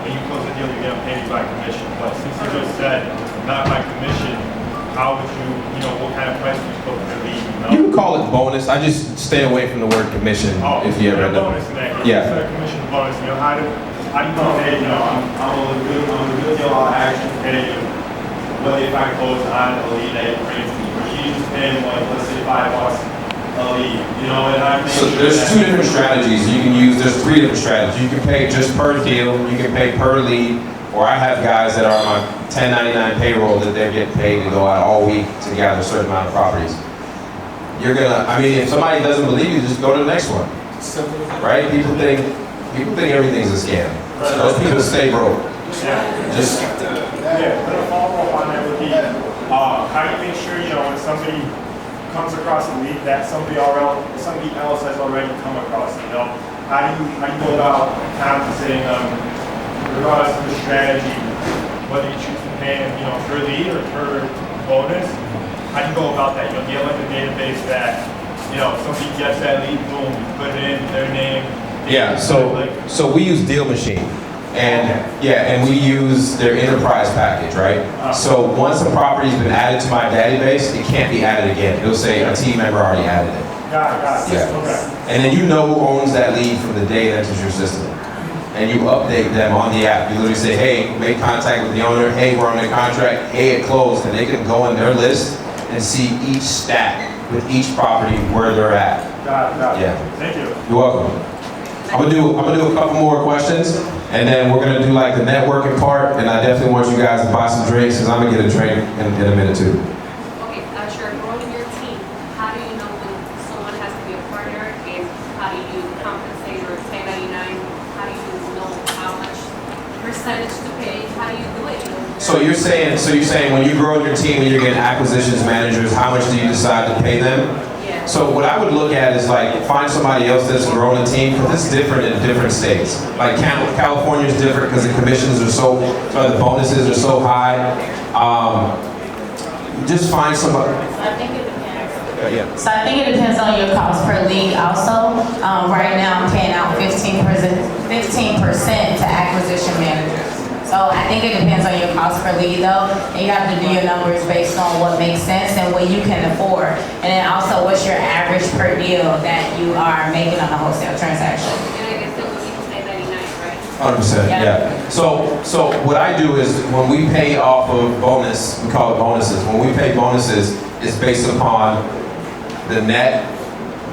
when you close a deal, you're going to pay by commission. But since you just said not by commission, how would you, what kind of price would you put for the lead? You can call it bonus. I just stay away from the word commission if you ever end up. Bonus in that case. Yeah. Instead of commission bonus, how do you know, hey, I'm a good deal, I'll actually pay you. What if I close on a lead that brings me? Or you just pay like, let's say $5 a lead, and I So there's 2 different strategies you can use. There's 3 different strategies. You can pay just per deal. You can pay per lead. Or I have guys that are on my 1099 payroll that they're getting paid to go out all week to gather a certain amount of properties. If somebody doesn't believe you, just go to the next one. Right? People think everything's a scam. Those people stay broke. Just a follow-up on that would be, how do you make sure, when somebody comes across a lead that somebody else has already come across, How do you go about compensating them regardless of the strategy, whether you choose to pay them, per lead or per bonus? How do you go about that? Do you have like a database that, somebody gets that lead, boom, you put it in, their name. Yeah, so we use Deal Machine. And we use their enterprise package, right? So once a property's been added to my database, it can't be added again. It'll say a team member already added it. Got it. Yeah. Okay. And then you know who owns that lead from the day it enters your system. And you update them on the app. You literally say, hey, make contact with the owner. Hey, we're under contract. Hey, it closed. And they can go in their list and see each stack with each property where they're at. Got it. Yeah. Thank you. You're welcome. I'm gonna do a couple more questions, and then we're gonna do like the networking part. And I definitely want you guys to buy some drinks, because I'm gonna get a drink in a minute too. Okay, sure. Growing your team, how do you know when someone has to be a partner, and how do you compensate or 1099? How do you know how much percentage to pay? How do you do it? So you're saying when you grow your team and you're getting acquisitions managers, how much do you decide to pay them? Yeah. So what I would look at is like find somebody else that's growing a team, because it's different in different states. Like California is different because the commissions are the bonuses are so high. Just find somebody. I think it depends. So I think it depends on your cost per lead also. Right now I'm paying out 15% to acquisition managers. So I think it depends on your cost per lead though. And you have to do your numbers based on what makes sense and what you can afford. And then also what's your average per deal that you are making on a wholesale transaction. And I guess it would be 1099, right? 100%, yeah. So what I do is when we pay off of bonus, we call it bonuses. When we pay bonuses, it's based upon the net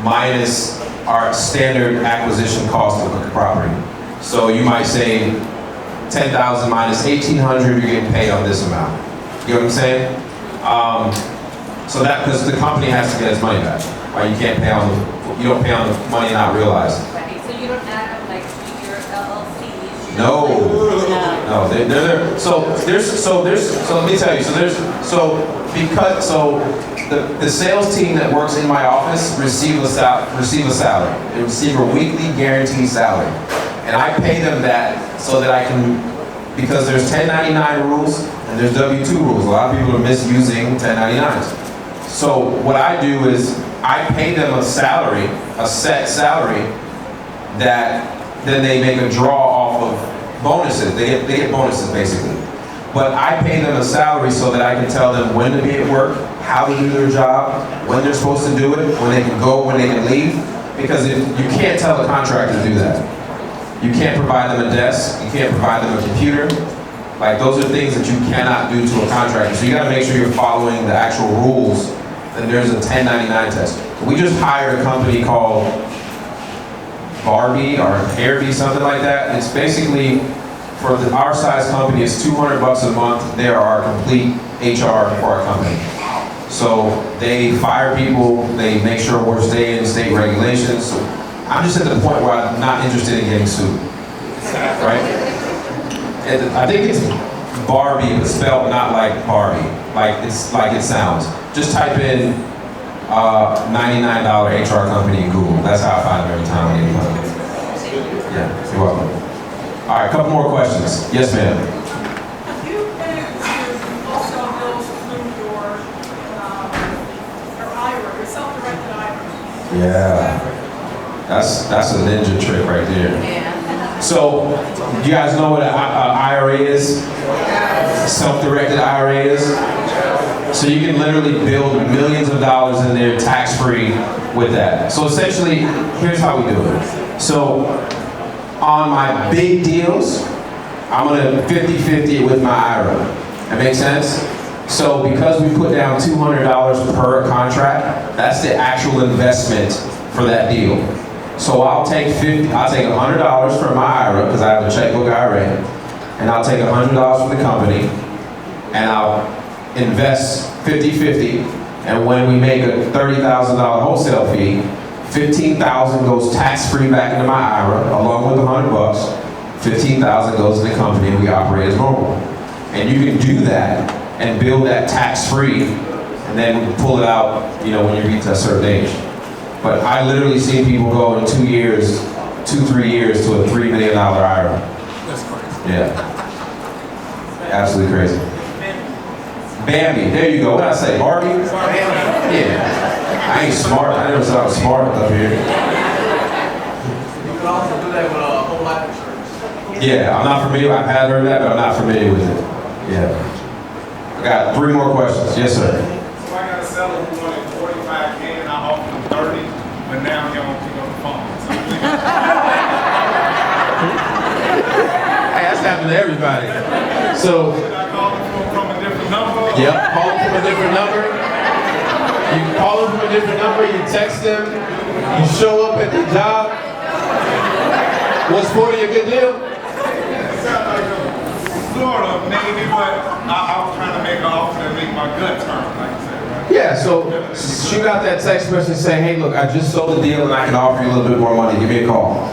minus our standard acquisition cost of the property. So you might say 10,000 minus 1,800, you're getting paid on this amount. You know what I'm saying? So that, because the company has to get its money back. Right? You don't pay on the money not realized. Right. So you don't add up like your LLCs. No, they're there. So let me tell you. So the sales team that works in my office receive a salary. They receive a weekly guaranteed salary. And I pay them that so that I can, because there's 1099 rules and there's W-2 rules. A lot of people are misusing 1099s. So what I do is I pay them a salary, a set salary, that then they make a draw off of bonuses. They get bonuses basically. But I pay them a salary so that I can tell them when to be at work, how to do their job, when they're supposed to do it, when they can go, when they can leave. Because you can't tell a contractor to do that. You can't provide them a desk, you can't provide them a computer. Like, those are things that you cannot do to a contractor. So you gotta make sure you're following the actual rules. And there's a 1099 test. We just hired a company called Barbie or Airbnb, something like that. It's basically, for our size company, it's $200 a month. They are our complete HR for our company. So they fire people, they make sure we're staying in state regulations. So I'm just at the point where I'm not interested in getting sued, right? And I think it's Barbie, but spelled not like Barbie, like it sounds. Just type in $99 HR company in Google. That's how I find them every time I get money. Yeah, you're welcome. All right, a couple more questions. Yes, ma'am. Do you wholesale bills include your IRA, your self-directed IRA? Yeah, that's a ninja trick right there. So, you guys know what an IRA is? Self-directed IRA is? So you can literally build millions of dollars in there tax-free with that. So essentially, here's how we do it. So on my big deals, I'm gonna 50-50 with my IRA. That makes sense? So because we put down $200 per contract, that's the actual investment for that deal. So I'll take $100 from my IRA, because I have a checkbook IRA, and I'll take $100 from the company, and I'll invest 50-50, and when we make a $30,000 wholesale fee, $15,000 goes tax-free back into my IRA, along with the $100. $15,000 goes to the company, and we operate as normal. And you can do that and build that tax-free, and then pull it out, when you reach a certain age. But I literally see people go in 2 years, 2-3 years to a $3 million IRA. That's crazy. Yeah. Absolutely crazy. Bambi, there you go. What did I say? Barbie? Yeah. I ain't smart. I never said I was smart up here. You can also do that with a whole life insurance. Yeah, I'm not familiar. I've had heard that, but I'm not familiar with it. Yeah. I got 3 more questions. Yes, sir. So I got a seller who wanted $45K and I offered him 30, but now he don't pick up the phone. Hey, that's happened to everybody. So. Should I call him from a different number? Yep, call them from a different number. You call them from a different number, you text them, you show up at the job. What's 40 a good deal? Sort of, maybe, but I was trying to make an offer that make my gut turn, like you said, right? Yeah, so shoot out that text message saying, hey, look, I just sold the deal and I can offer you a little bit more money. Give me a call.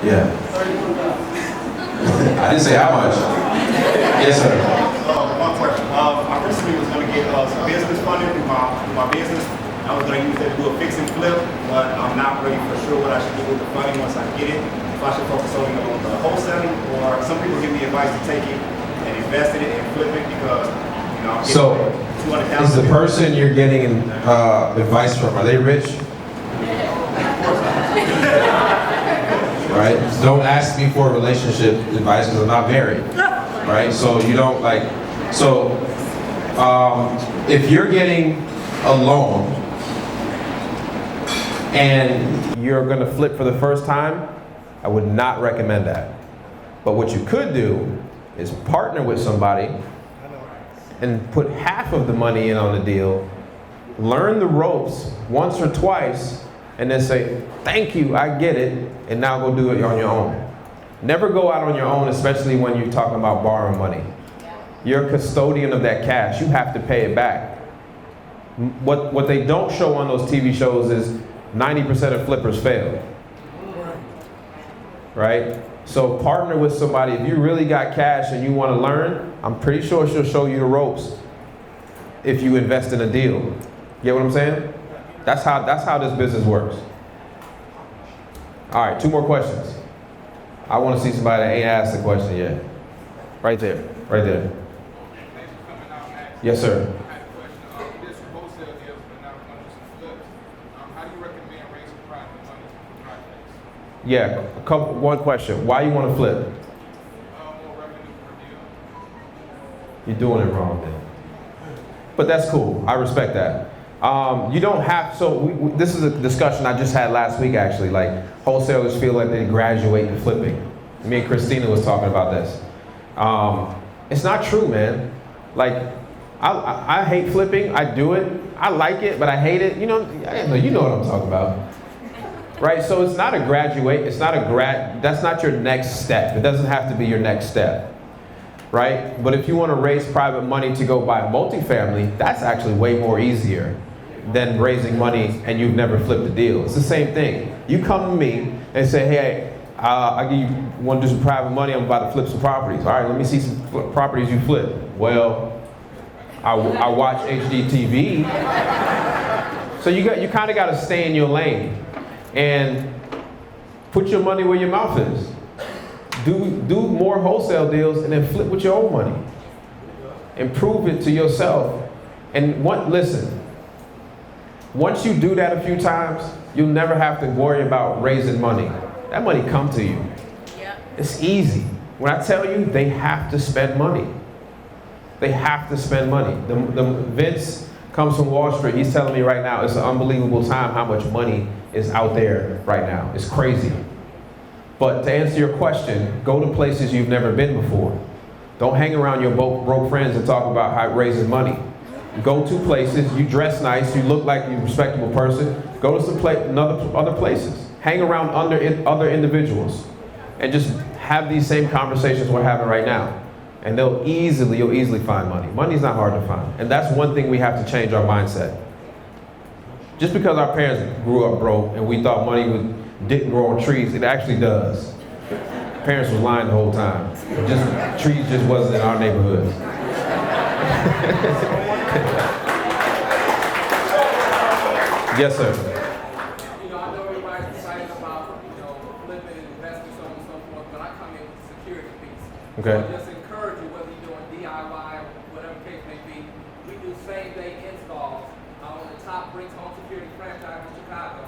Yeah. I didn't say how much. Yes, sir. One question. I recently was going to get some business funding through my business. I was going to use that to do a fix and flip, but I'm not really for sure what I should do with the funding once I get it. If I should focus only on the wholesaling, or some people give me advice to take it and invest in it and flip it because, I'm getting So, $200,000. is the person you're getting advice from, are they rich? Right? Don't ask me for relationship advice because I'm not married. Right? So you don't if you're getting a loan and you're gonna flip for the first time, I would not recommend that. But what you could do is partner with somebody and put half of the money in on the deal, learn the ropes once or twice, and then say, thank you, I get it, and now go do it on your own. Never go out on your own, especially when you're talking about borrowing money. You're a custodian of that cash. You have to pay it back. What they don't show on those TV shows is 90% of flippers fail. Right? So partner with somebody. If you really got cash and you want to learn, I'm pretty sure she'll show you the ropes. if you invest in a deal. Get what I'm saying? That's how this business works. All right, 2 more questions. I want to see somebody that ain't asked the question yet. Right there, right there. Yes, sir. Yeah, one question. Why you want to flip? You're doing it wrong then. But that's cool. I respect that. You don't have, so this is a discussion I just had last week actually, like wholesalers feel like they graduate to flipping. Me and Christina was talking about this. It's not true, man. Like, I hate flipping, I do it. I like it, but I hate it. You know what I'm talking about. Right, so it's not a graduate, that's not your next step. It doesn't have to be your next step, right? But if you want to raise private money to go buy multifamily, that's actually way more easier than raising money and you've never flipped a deal. It's the same thing. You come to me and say, hey, I want to do some private money, I'm about to flip some properties. All right, let me see some properties you flip. Well, I watch HGTV. So you kind of got to stay in your lane. And put your money where your mouth is. Do more wholesale deals and then flip with your own money. And prove it to yourself. And listen, once you do that a few times, you'll never have to worry about raising money. That money come to you. Yeah. It's easy. When I tell you, they have to spend money. They have to spend money. Vince comes from Wall Street. He's telling me right now, it's an unbelievable time how much money is out there right now. It's crazy. But to answer your question, go to places you've never been before. Don't hang around your broke friends and talk about how it raises money. Go to places, you dress nice, you look like you're a respectable person. Go to some other places. Hang around other individuals and just have these same conversations we're having right now. And you'll easily find money. Money's not hard to find. And that's one thing we have to change our mindset. Just because our parents grew up broke and we thought money didn't grow on trees, it actually does. Parents was lying the whole time. Trees just wasn't in our neighborhood. Yes, sir. I know everybody's excited about, flipping and investing, so on and so forth, but I come in with the security piece. Okay. So I just encourage you, whether you're doing DIY or whatever case may be, we do same-day installs on the top bricks home security franchise in Chicago,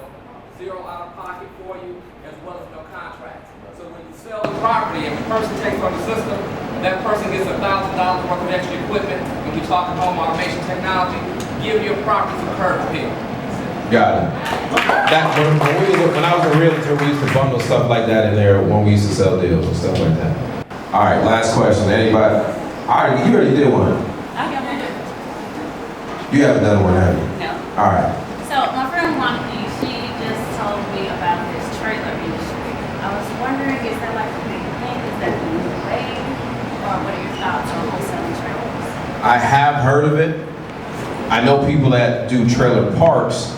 0 out-of-pocket for you, as well as no contracts. So when you sell the property and the person takes on the system, that person gets $1,000 worth of extra equipment. When we talk home automation technology, give your property some curb appeal. Got it. When I was a realtor, we used to bundle stuff like that in there when we used to sell deals and stuff like that. All right, last question. Anybody? All right, you already did one. I got one. You haven't done one, have you? No. All right. So my friend Monica, she just told me about this trailer industry. I was wondering, is that like a big thing? Is that the new wave? Or what are your thoughts on wholesaling trailers? I have heard of it. I know people that do trailer parks.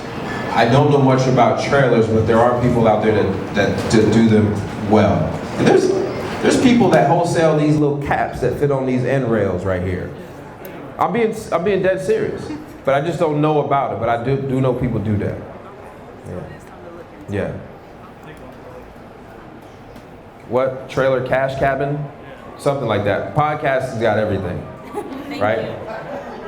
I don't know much about trailers, but there are people out there that do them well. And there's people that wholesale these little caps that fit on these end rails right here. I'm being dead serious, but I just don't know about it. But I do know people do that. Yeah. What? Trailer cash cabin? Something like that. Podcast has got everything, right?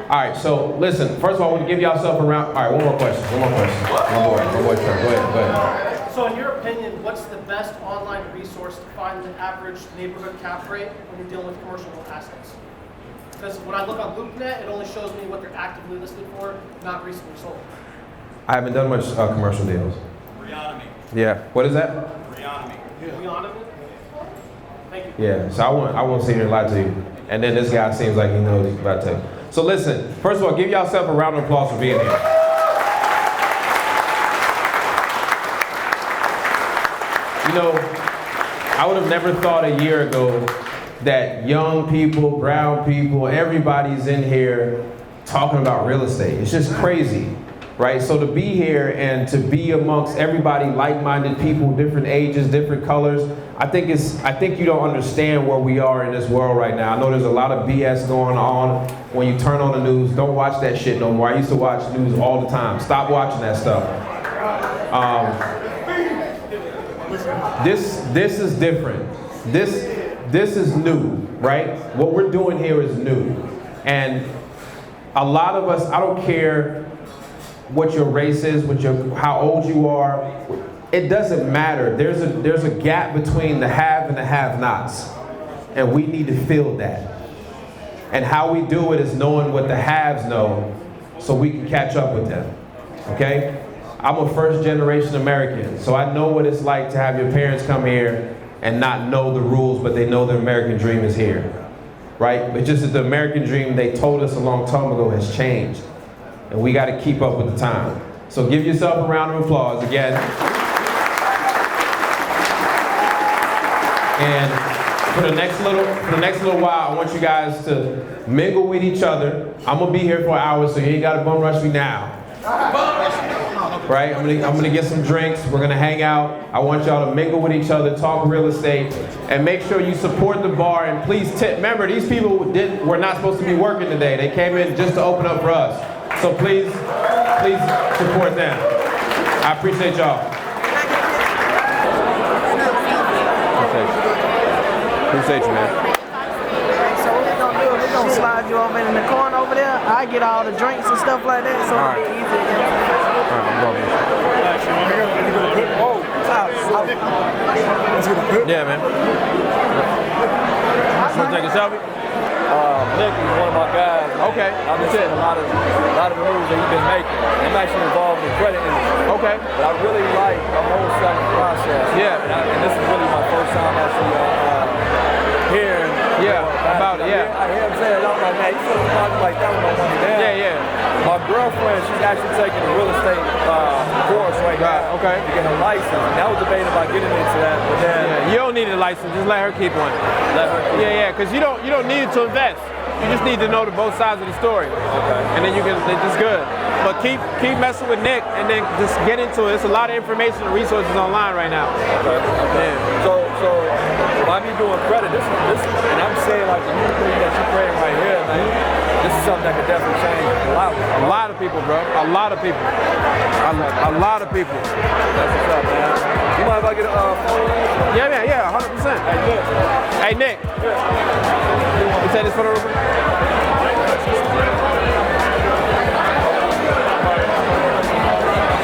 All right, so listen, first of all, I want to give y'all a round. All right, one more question. My boy, Trevor, go ahead. So in your opinion, what's the best online resource to find the average neighborhood cap rate when you're dealing with commercial assets? Because when I look on LoopNet, it only shows me what they're actively listed for, not recently sold. I haven't done much commercial deals. Reonomy. Yeah, what is that? Reonomy. Reonomy? Thank you. Yeah, so I won't sit here and lie to you. And then this guy seems like he knows he's about to take. So listen, first of all, give yourself a round of applause for being here. You know, I would have never thought a year ago that young people, brown people, everybody's in here talking about real estate. It's just crazy. right? So to be here and to be amongst everybody, like-minded people, different ages, different colors, I think you don't understand where we are in this world right now. I know there's a lot of BS going on when you turn on the news. Don't watch that shit no more. I used to watch news all the time. Stop watching that stuff. This is different. This is new, right? What we're doing here is new. And a lot of us, I don't care what your race is, how old you are, it doesn't matter. There's a gap between the have and the have-nots. And we need to fill that. And how we do it is knowing what the haves know so we can catch up with them, okay? I'm a first-generation American, so I know what it's like to have your parents come here and not know the rules, but they know the American dream is here, right? But just that the American dream they told us a long time ago has changed, and we got to keep up with the time. So give yourself a round of applause again. And for the next little while, I want you guys to mingle with each other. I'm gonna be here for an hour, so you ain't gotta bum rush me now. Right? I'm gonna get some drinks. We're gonna hang out. I want y'all to mingle with each other, talk real estate, and make sure you support the bar. And please tip. Remember, these people were not supposed to be working today. They came in just to open up for us. So please support them. I appreciate y'all. Appreciate you, man. So what we're gonna do is we're gonna slide you over in the corner over there. I get all the drinks and stuff like that, so it'll be easy. All right, I'm going. Yeah, man. Want to take a selfie? Nick is one of my guys. Okay. I've been seeing a lot of the moves that he's been making. I'm actually involved in credit industry. Okay. But I really like the wholesaling process. Yeah. And this is really my first time actually hearing about it. Yeah. I hear him saying, I'm like, man, you should have like that with my money down. Yeah. My girlfriend, she's actually taking a real estate course right now. Okay. To get a license. And I was debating about getting into that, but then you don't need a license. Just let her keep one. Let her keep Yeah, because you don't need it to invest. You just need to know the both sides of the story. Okay. And then it's just good. But keep messing with Nick and then just get into it. There's a lot of information and resources online right now. Okay. Yeah. So by me doing credit, this and I'm saying like the new thing that you're creating right here, man, this is something that could definitely change a lot of people, bro. A lot of people. A lot of people. That's what's up, man. You mind if I get a phone? Yeah, man, yeah, 100%. Hey, Nick. Hey, Nick. You take this photo real quick?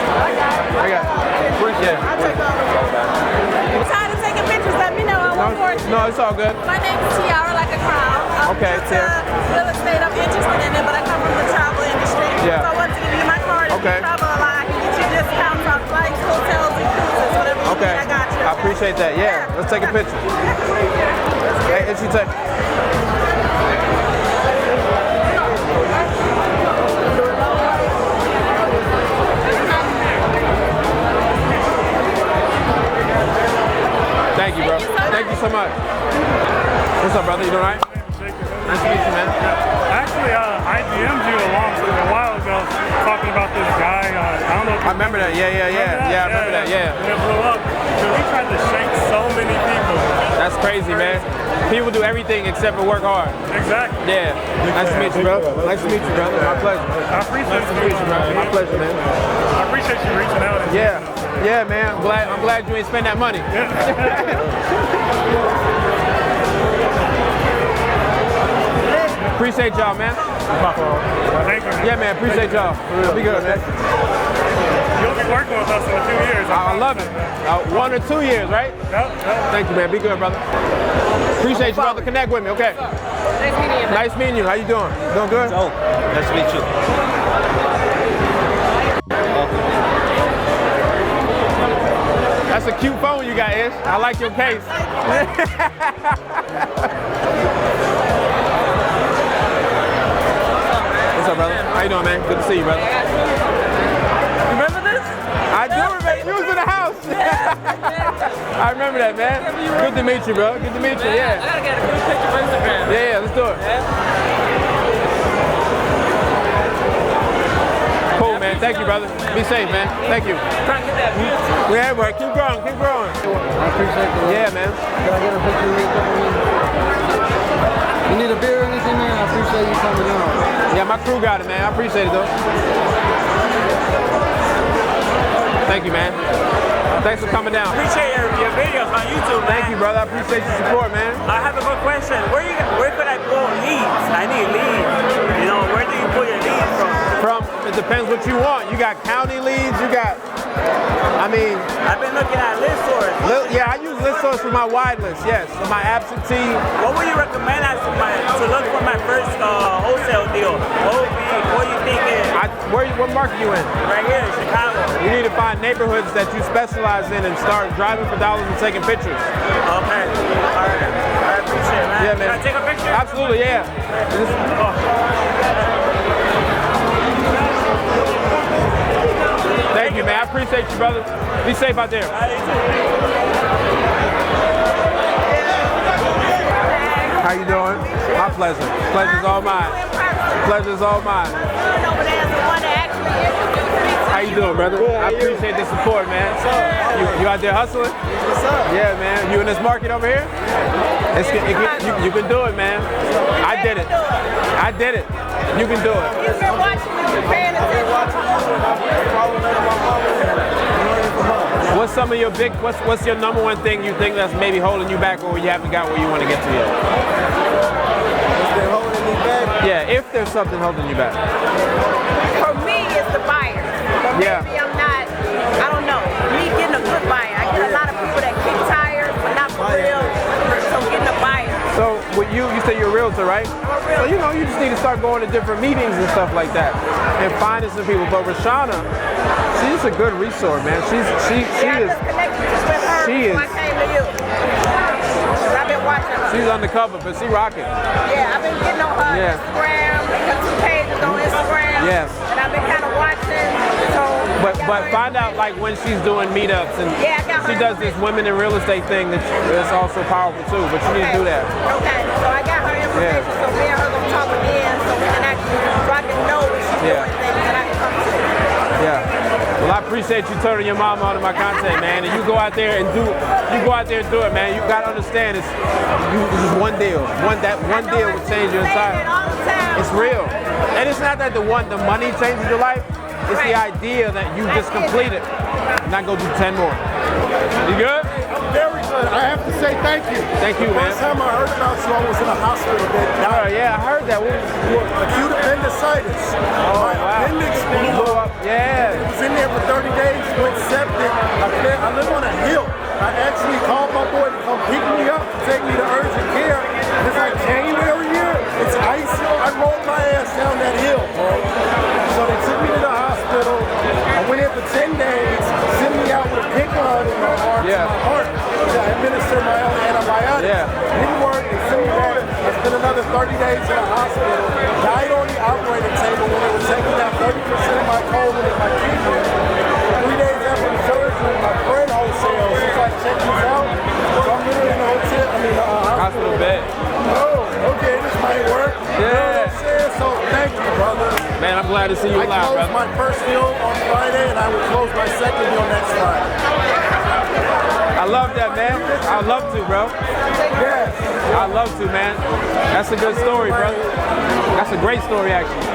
I got it. Yeah. I'm tired of taking pictures. Let me know. I want more. No, it's all good. My name is Tiara, like a crown. Okay, Tiara. Real estate, I'm interested in it, but I come from the travel industry. Yeah. So I want to give you my card. If you travel a lot, I can get you discounts on flights, hotels, and cruises, whatever you need, I got you. I appreciate that. Yeah. Let's take a picture. Hey, if you take. Thank you, bro. Thank you so much. What's up, brother? You doing all right? Nice to meet you, man. Actually, I DM'd you a while ago talking about this guy. I don't know if I remember that. Yeah, I remember that. Yeah. And it blew up. So he tried to shake so many people. That's crazy, man. People do everything except for work hard. Exactly. Yeah. Nice to meet you, bro. Nice to meet you, brother. My pleasure. I appreciate you, bro. My pleasure, man. I appreciate you reaching out. Yeah, man. I'm glad you ain't spend that money. Appreciate y'all, man. Thank you. Yeah, man. Appreciate y'all. Be good, man. You'll be working with us in a few years. I love it. 1 or 2 years, right? Yep. Thank you, man. Be good, brother. Appreciate you, brother. Connect with me, okay? Nice meeting you. Nice meeting you. How you doing? Doing good? Nice to meet you. That's a cute phone you got, Ish. I like your case. What's up, brother? How you doing, man? Good to see you, brother. Remember this? I do remember. You was in the house. I remember that, man. Good to meet you, bro. Good to meet you, yeah. I gotta get a good picture for Instagram. Yeah, let's do it. Cool, man. Thank you, brother. Be safe, man. Thank you. Yeah, bro. Keep growing. Keep growing. I appreciate that. Yeah, man. Can I get a picture of you? You need a beer or anything, man? I appreciate you coming on. Yeah, my crew got it, man. I appreciate it, though. Thank you, man. Thanks for coming down. Appreciate your videos on YouTube, man. Thank you, brother. I appreciate your support, man. I have a good question. Where could I pull leads? I need leads. You know, where do you pull your leads from? It depends what you want. You got county leads. You got, I mean. I've been looking at list source. Yeah, I use list source for my wide list. Yes, for my absentee. What would you recommend to look for my first wholesale deal? What do you think is? What market you in? Right here in Chicago. You need to find neighborhoods that you specialize in and start driving for dollars and taking pictures. Okay. All right. I appreciate it, man. Yeah, man. Can I take a picture? Absolutely, yeah. Thank you, man. I appreciate you, brother. Be safe out there. How you doing? My pleasure. Pleasure's all mine. Pleasure's all mine. How you doing, brother? I appreciate the support, man. You out there hustling? Yeah, man. You in this market over here? You can do it, man. I did it. I did it. You can do it. You've been watching and you're paying attention. What's some of your what's your number one thing you think that's maybe holding you back or you haven't got where you want to get to yet? What's been holding me back? Yeah, if there's something holding you back. For me, it's the buyer. But maybe I'm not, I don't know, me getting a good buyer. I get a lot of people that kick tires, but not for real. So getting a buyer. So with you say you're a realtor, right? I'm a realtor. So you know, you just need to start going to different meetings and stuff like that and finding some people. But Rashana, she's a good resource, man. She I just connected with her before I came to you. Because I've been watching her. She's undercover, but she rocking. Yeah, I've been getting on her Instagram, her 2 pages on Instagram. Yes. And I've been kind of watching. So But find out like when she's doing meetups and she does this women in real estate thing that's also powerful too. But you need to do that. Okay, so I got her information. So me and her gonna talk again, so we can actually, so I can know when she's doing things that I can come to. Yeah. Well, I appreciate you turning your mom on to my content, man. And you go out there and do it, man. You gotta understand this is one deal. One deal will change your entire. It's real. And it's not that the money changes your life. It's the idea that you just completed. Not go do 10 more. You good? I'm very good. I have to say thank you. Thank you, man. First time I heard about you, I was in a hospital that died. Yeah, I heard that. Acute appendicitis. Oh, My appendix blew up. Yeah. It was in there for 30 days, went septic. I live on a hill. I actually called my boy to come pick me up, to take me to urgent care. It's like January here. It's ice. I rolled my ass down that hill, bro. So they took me to the hospital. I went in for 10 days, sent me out with a pick on in my arm, my heart, to administer my own antibiotics. Didn't work, they sent me back. I spent another 30 days in the hospital. Died on the operating table when they were taking out 30% of my colon and my kidney. 3 days after the surgery, my friend Wholesale, she's like, check these out. So I'm literally in the hospital bed. Oh, okay, this might work. Yeah. You know what I'm saying? So thank you, brother. Man, I'm glad to see you live, brother. I closed my first deal on Friday, and I will close my second deal next Friday. I love that, man. I love to, bro. Yes. I love to, man. That's a good story, brother. That's a great story, actually.